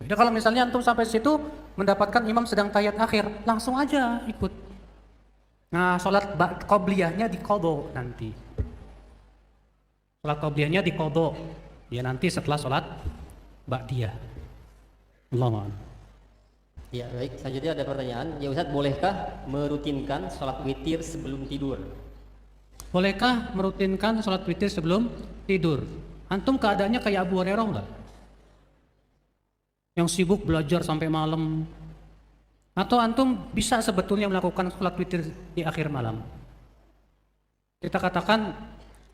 Jadi kalau misalnya antum sampai situ mendapatkan imam sedang tahiyat akhir, langsung aja ikut. Nah, sholat qobliyahnya diqodho nanti. Sholat qobliyahnya diqodho. Ya nanti setelah sholat ba'diyah. Allahu a'lam. Ya, baik. Selanjutnya ada pertanyaan, ya Ustaz, bolehkah merutinkan sholat witir sebelum tidur? Bolehkah merutinkan sholat witir sebelum tidur? Antum keadaannya kayak Abu Hurairah enggak? Yang sibuk belajar sampai malam. Atau antum bisa sebetulnya melakukan sholat witir di akhir malam? Kita katakan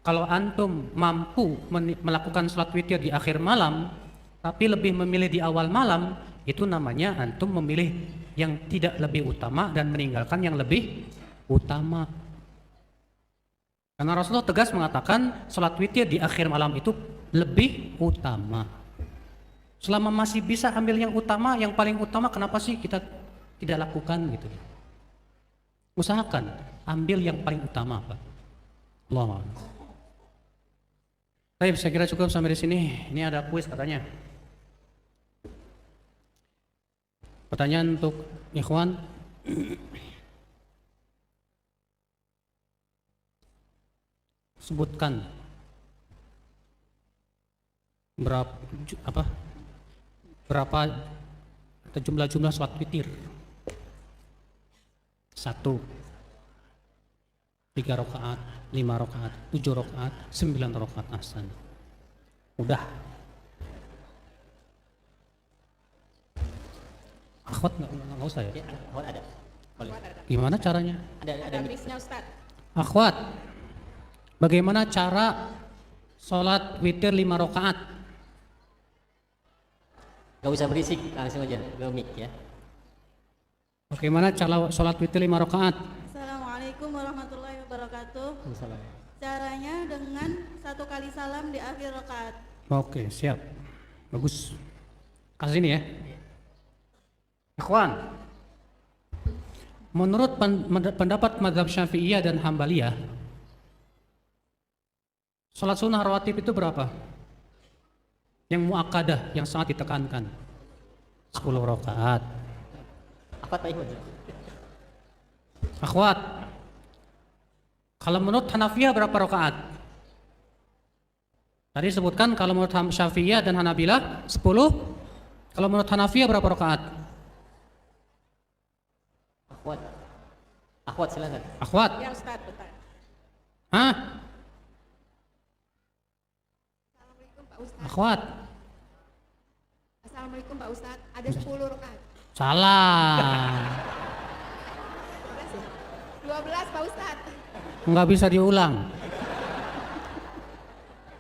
kalau antum mampu melakukan sholat witir di akhir malam, tapi lebih memilih di awal malam, itu namanya antum memilih yang tidak lebih utama dan meninggalkan yang lebih utama. Karena Rasulullah tegas mengatakan sholat witir di akhir malam itu lebih utama. Selama masih bisa ambil yang utama, yang paling utama, kenapa sih kita tidak lakukan gitu? Usahakan ambil yang paling utama, Pak. Allah. Baik, saya kira cukup sampai di sini. Ini ada kuis katanya. Pertanyaan untuk ikhwan. Sebutkan berapa berapa atau jumlah sholat witir? 1, 3 rakaat, 5 rakaat, 7 rakaat, 9 rakaat. Ahsan. Udah. Akhwat nggak usah ya? Ya, akhwat ada. Boleh. Gimana caranya? Ada Habisnya Ustaz. Akhwat, bagaimana cara sholat witir 5 rakaat? Gak usah berisik, langsung aja ke mic ya. Bagaimana cara sholat witir 5 rakaat? Assalamualaikum warahmatullahi wabarakatuh. Salam. Caranya dengan 1 kali salam di akhir rakaat. Oke, siap. Bagus. Kasih sini ya. Ikhwan, menurut pendapat mazhab Syafi'iyah dan Hambaliyah, sholat sunnah rawatib itu berapa? Yang muakkadah, yang sangat ditekankan. 10 rakaat. Apa Pak Ikhwan? Akhwat, kalau menurut Hanafiyah berapa rakaat? Tadi sebutkan kalau menurut Syafi'iyah dan Hanabilah 10. Kalau menurut Hanafiyah berapa rakaat? Akhwat. Akhwat silakan. Akhwat. Ya Ustaz, bentar. Hah? Assalamualaikum Pak Ustadz. Akhwat. Assalamualaikum Pak Ustadz. Ada 10 rakaat. Salah. 12 Pak Ustadz. Nggak bisa diulang.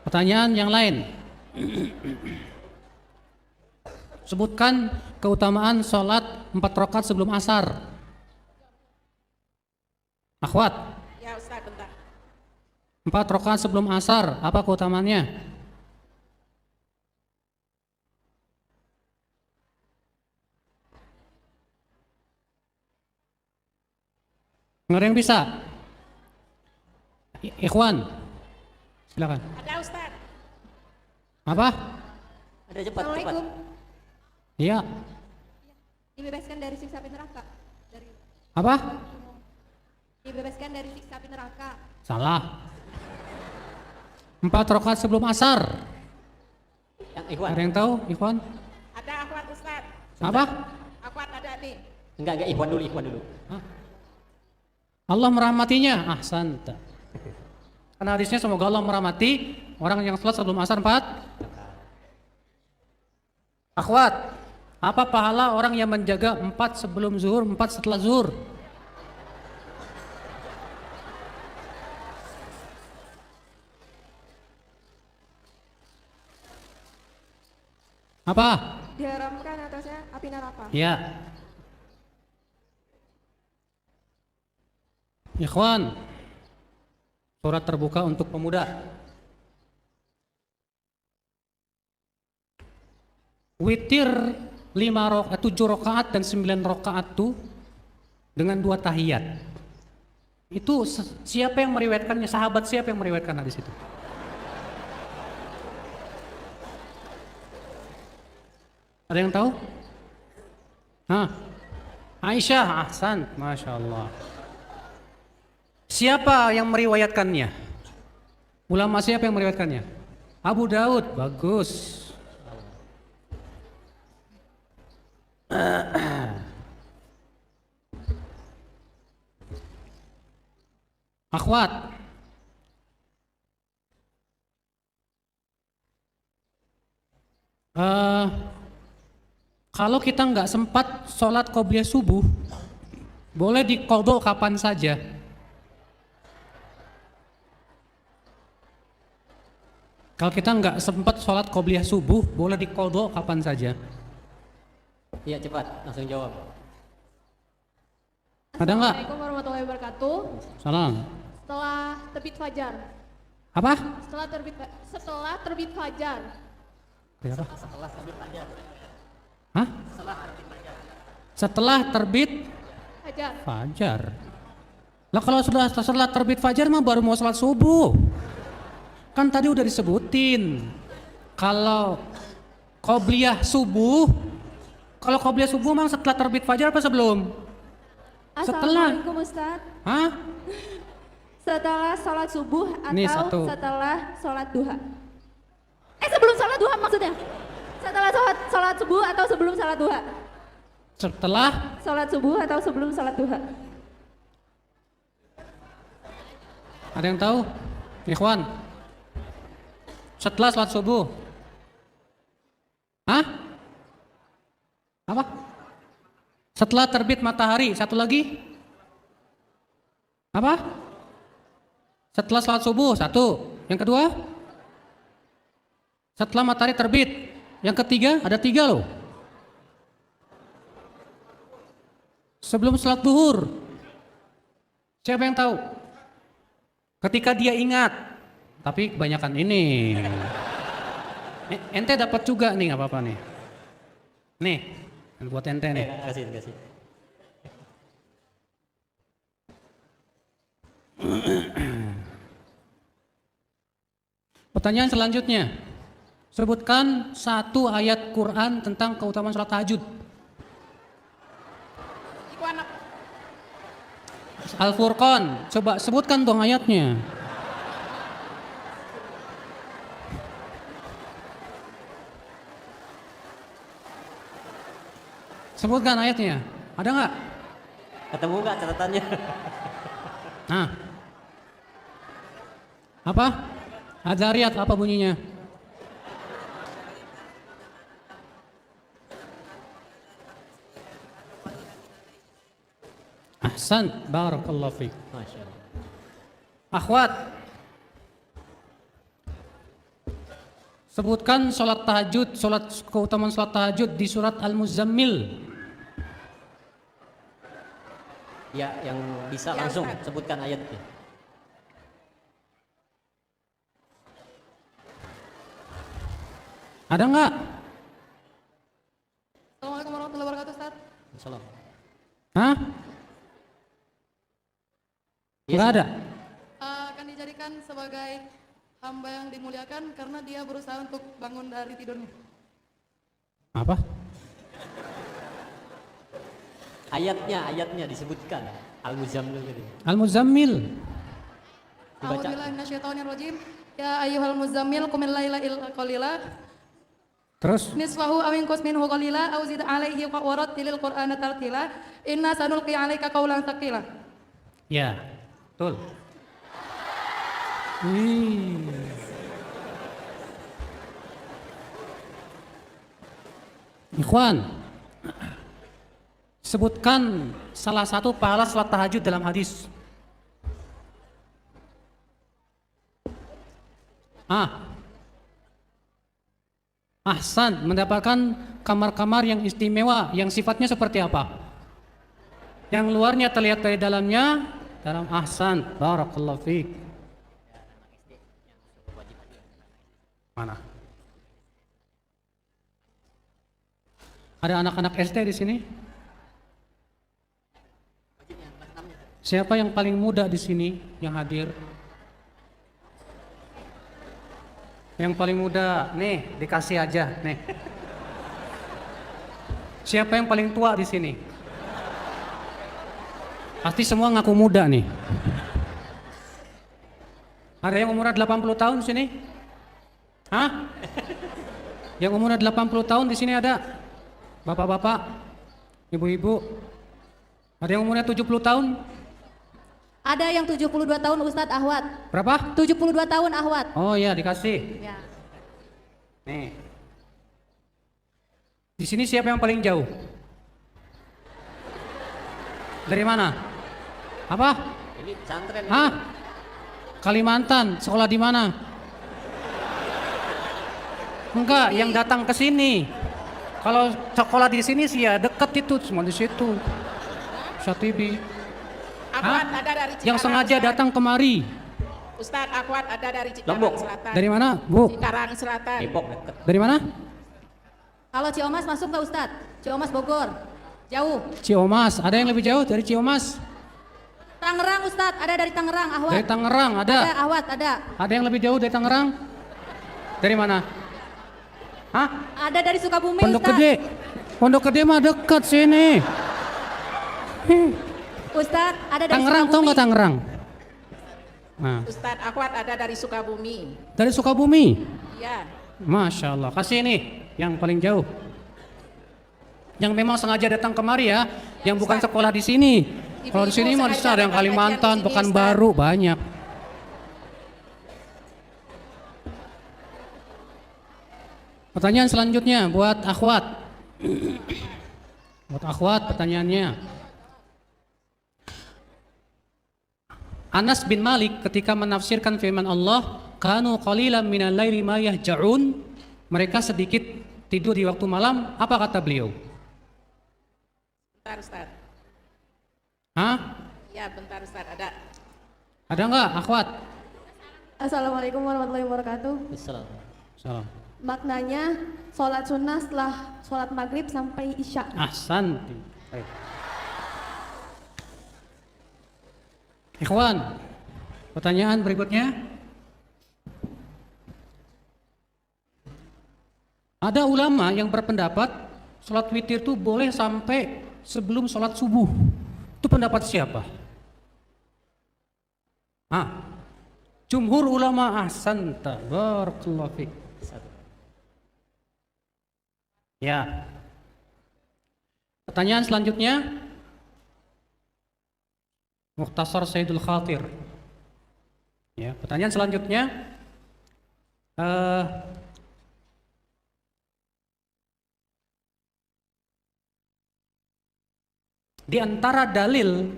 Pertanyaan yang lain. Sebutkan keutamaan sholat 4 rakaat sebelum asar. Akhwat, Ya Ustaz, bentar. 4 rakaat sebelum asar, apa keutamaannya? Nggak ada yang bisa? Ikhwan, silakan. Ada Ustaz. Apa? Ada cepat. Assalamualaikum. Iya. Dibebaskan dari siksa api neraka. Apa? Dibebaskan dari siksa api neraka. Salah. 4 rakaat sebelum asar. Yang Ikhwan. Ada yang tahu, Ikhwan? Ada akhwat Ustaz. Apa? Akhwat ada nih. Enggak Ikhwan dulu, Ikhwan dulu. Hah? Allah merahmatinya. Ahsanta. Karena hadisnya semoga Allah merahmati orang yang sholat sebelum asar 4. Akhwat, apa pahala orang yang menjaga 4 sebelum zuhur, 4 setelah zuhur? Apa? Diharamkan atasnya api neraka. Ya. Ikhwan, surat terbuka untuk pemuda. Witir 7 rakaat dan 9 rakaat itu dengan 2 tahiyat. Itu siapa yang meriwayatkannya? Sahabat siapa yang meriwayatkan hadis itu? Ada yang tahu? Hah? Aisyah, ahsan, Masya Allah. Siapa yang meriwayatkannya? Ulama siapa yang meriwayatkannya? Abu Daud, bagus. Akhwat, kalau kita nggak sempat sholat qobliyah subuh, boleh diqodho kapan saja. Kalau kita nggak sempat sholat qobliyah subuh, boleh diqodho kapan saja. Iya cepat, langsung jawab. Ada nggak? Assalamualaikum warahmatullahi wabarakatuh. Salam. Setelah terbit fajar. Apa? Setelah terbit fajar. Apa? Hah? Setelah terbit Fajar. fajar. Lah kalau sudah setelah terbit fajar mah baru mau sholat subuh. Kan tadi udah disebutin. Kalau qobliyah subuh, mah setelah terbit fajar apa sebelum? Setelah. Assalamualaikum Ustaz. Hah? Setelah sholat subuh Ini atau satu. setelah sholat duha? Sebelum sholat duha maksudnya? Setelah sholat subuh atau sebelum sholat duha? Setelah Sholat subuh atau sebelum sholat duha? ada yang tahu? Ikhwan. Setelah sholat subuh. Hah? Apa? Setelah terbit matahari. Satu lagi? Apa? Setelah sholat subuh. Satu. Yang kedua? Setelah matahari terbit. Yang ketiga, ada 3 loh. Sebelum sholat duhur. Siapa yang tahu? Ketika dia ingat. Tapi kebanyakan ini. Ente dapat juga nih, nggak apa-apa nih. Nih, buat ente nih. Kasih. Pertanyaan selanjutnya. Sebutkan satu ayat Quran tentang keutamaan sholat tahajud. Al-Furqan, coba sebutkan dong ayatnya. Sebutkan ayatnya. Ada nggak? Ketemu nggak catatannya? Nah. Apa? Adzariyat apa bunyinya? Ahsan, barakallahu fiik. Masya Allah. Akhwat, sebutkan sholat tahajud, keutamaan sholat tahajud di surat Al-Muzammil. Ya, yang bisa langsung sebutkan ayatnya. Ada nggak? Assalamualaikum warahmatullahi wabarakatuh, Ustaz. Salam. Hah? Nggak ada? Akan dijadikan sebagai hamba yang dimuliakan karena dia berusaha untuk bangun dari tidurnya. Apa? Ayatnya disebutkan. Al-Muzammil gitu. Al-Muzammil. Dibaca. A'udzubillahi minasyaitonirrajim. Ya ayyuhal muzammil qumil laila illa qalila. Terus? Nisfahu aw inqus minhu qalila aw zid 'alaihi wa warattilil qur'ana tartila. Inna sanulqi 'alaika qawlan tsaqila. Ya, betul. Wih. Ikhwan, sebutkan salah satu pahala salat tahajud dalam hadis. Ahsan, mendapatkan kamar-kamar yang istimewa, yang sifatnya seperti apa? Yang luarnya terlihat dari dalamnya, dalam ahsan, barakallahu fiik. Mana? Ada anak-anak SD di sini? Siapa yang paling muda di sini yang hadir? Yang paling muda, nih dikasih aja, nih. Siapa yang paling tua di sini? Pasti semua ngaku muda nih. Ada yang umurnya 80 tahun di sini? Hah? Yang umurnya 80 tahun di sini ada? Bapak-bapak, ibu-ibu. Ada yang umurnya 70 tahun? Ada yang 72 tahun Ustadz Ahwat. Berapa? 72 tahun Ahwat. Oh iya, dikasih. Ya. Nih. Di sini siapa yang paling jauh? Dari mana? Apa? Ini pesantren. Hah? Kalimantan, sekolah di mana? Enggak, yang datang ke sini. Kalau sekolah di sini sih ya deket itu, semua di situ. Syatibi. Akhwat ada dari Cikarang. Yang sengaja Ustaz. datang kemari. Ustaz, akhwat ada dari Cikarang Lombok. Selatan. Dari mana, Bu? Cikarang Selatan. Depok deket. Dari mana? Kalau Ciomas masuk nggak Ustadz? Ciomas Bogor. Jauh. Ciomas. Ada yang lebih jauh dari Ciomas? Tangerang Ustadz, ada dari Tangerang Ahwat. Dari Tangerang Ada ada. Ahwat, ada. Ada yang lebih jauh dari Tangerang? Dari mana? Hah? Ada dari Sukabumi Pondok Ustadz. Gede. Pondok Gede mah dekat sini. Ustadz, ada dari Tangerang, tahu Sukabumi. nggak Tangerang? Nah, Ustaz, akhwat ada dari Sukabumi. dari Sukabumi. Iya. Masya Allah. Kasih ini. yang paling jauh. Yang memang sengaja datang kemari ya, yang bukan sekolah di sini. Kalau di sini mah ada yang Kalimantan, Pekanbaru, banyak. Pertanyaan selanjutnya buat akhwat. Buat akhwat pertanyaannya. Anas bin Malik ketika menafsirkan firman Allah, kanu qalilan minal laili ma yahja'un, mereka sedikit tidur di waktu malam, apa kata beliau? Bentar Ustaz. Hah? Ya bentar Ustaz, ada. Ada enggak akhwat? Assalamualaikum warahmatullahi wabarakatuh. Islam. Salam. Maknanya sholat sunnah setelah sholat maghrib sampai isya. Ahsanti. Baik. Ikhwan, pertanyaan berikutnya. Ada ulama yang berpendapat sholat witir itu boleh sampai sebelum sholat subuh. Itu pendapat siapa? Jumhur ulama. Ahsanta, barakallahu fiik. Ya. Pertanyaan selanjutnya. Mukhtasar Sayyidul Khatir. Ya, pertanyaan selanjutnya. Di antara dalil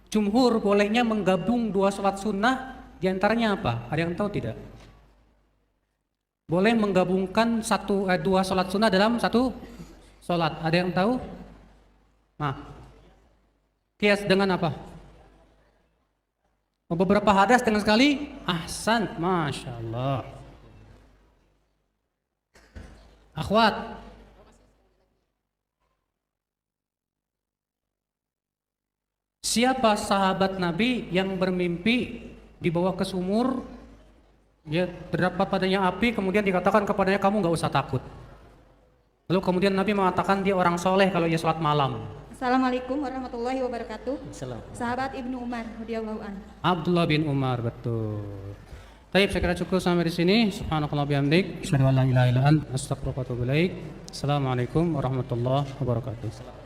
jumhur bolehnya menggabung dua sholat sunnah, di antaranya apa? Ada yang tahu tidak? Boleh menggabungkan dua sholat sunnah dalam satu sholat. Ada yang tahu? Kias dengan apa? Beberapa hadas dengan sekali. Ahsan, masya Allah. Akhwat, siapa sahabat Nabi yang bermimpi dibawa ke sumur, ya terdapat padanya api, kemudian dikatakan kepadanya kamu nggak usah takut. Lalu kemudian Nabi mengatakan dia orang soleh kalau ia sholat malam. Assalamualaikum warahmatullahi wabarakatuh. Islam. Sahabat Ibnu Umar radhiyallahu an. Abdullah bin Umar, betul. Baik, saya kira cukup sampai di sini. Subhanakallah bihamdik, asyhadu an la ilaha illa anta, astaghfiruka wa atubu ilaik. Assalamualaikum warahmatullahi wabarakatuh.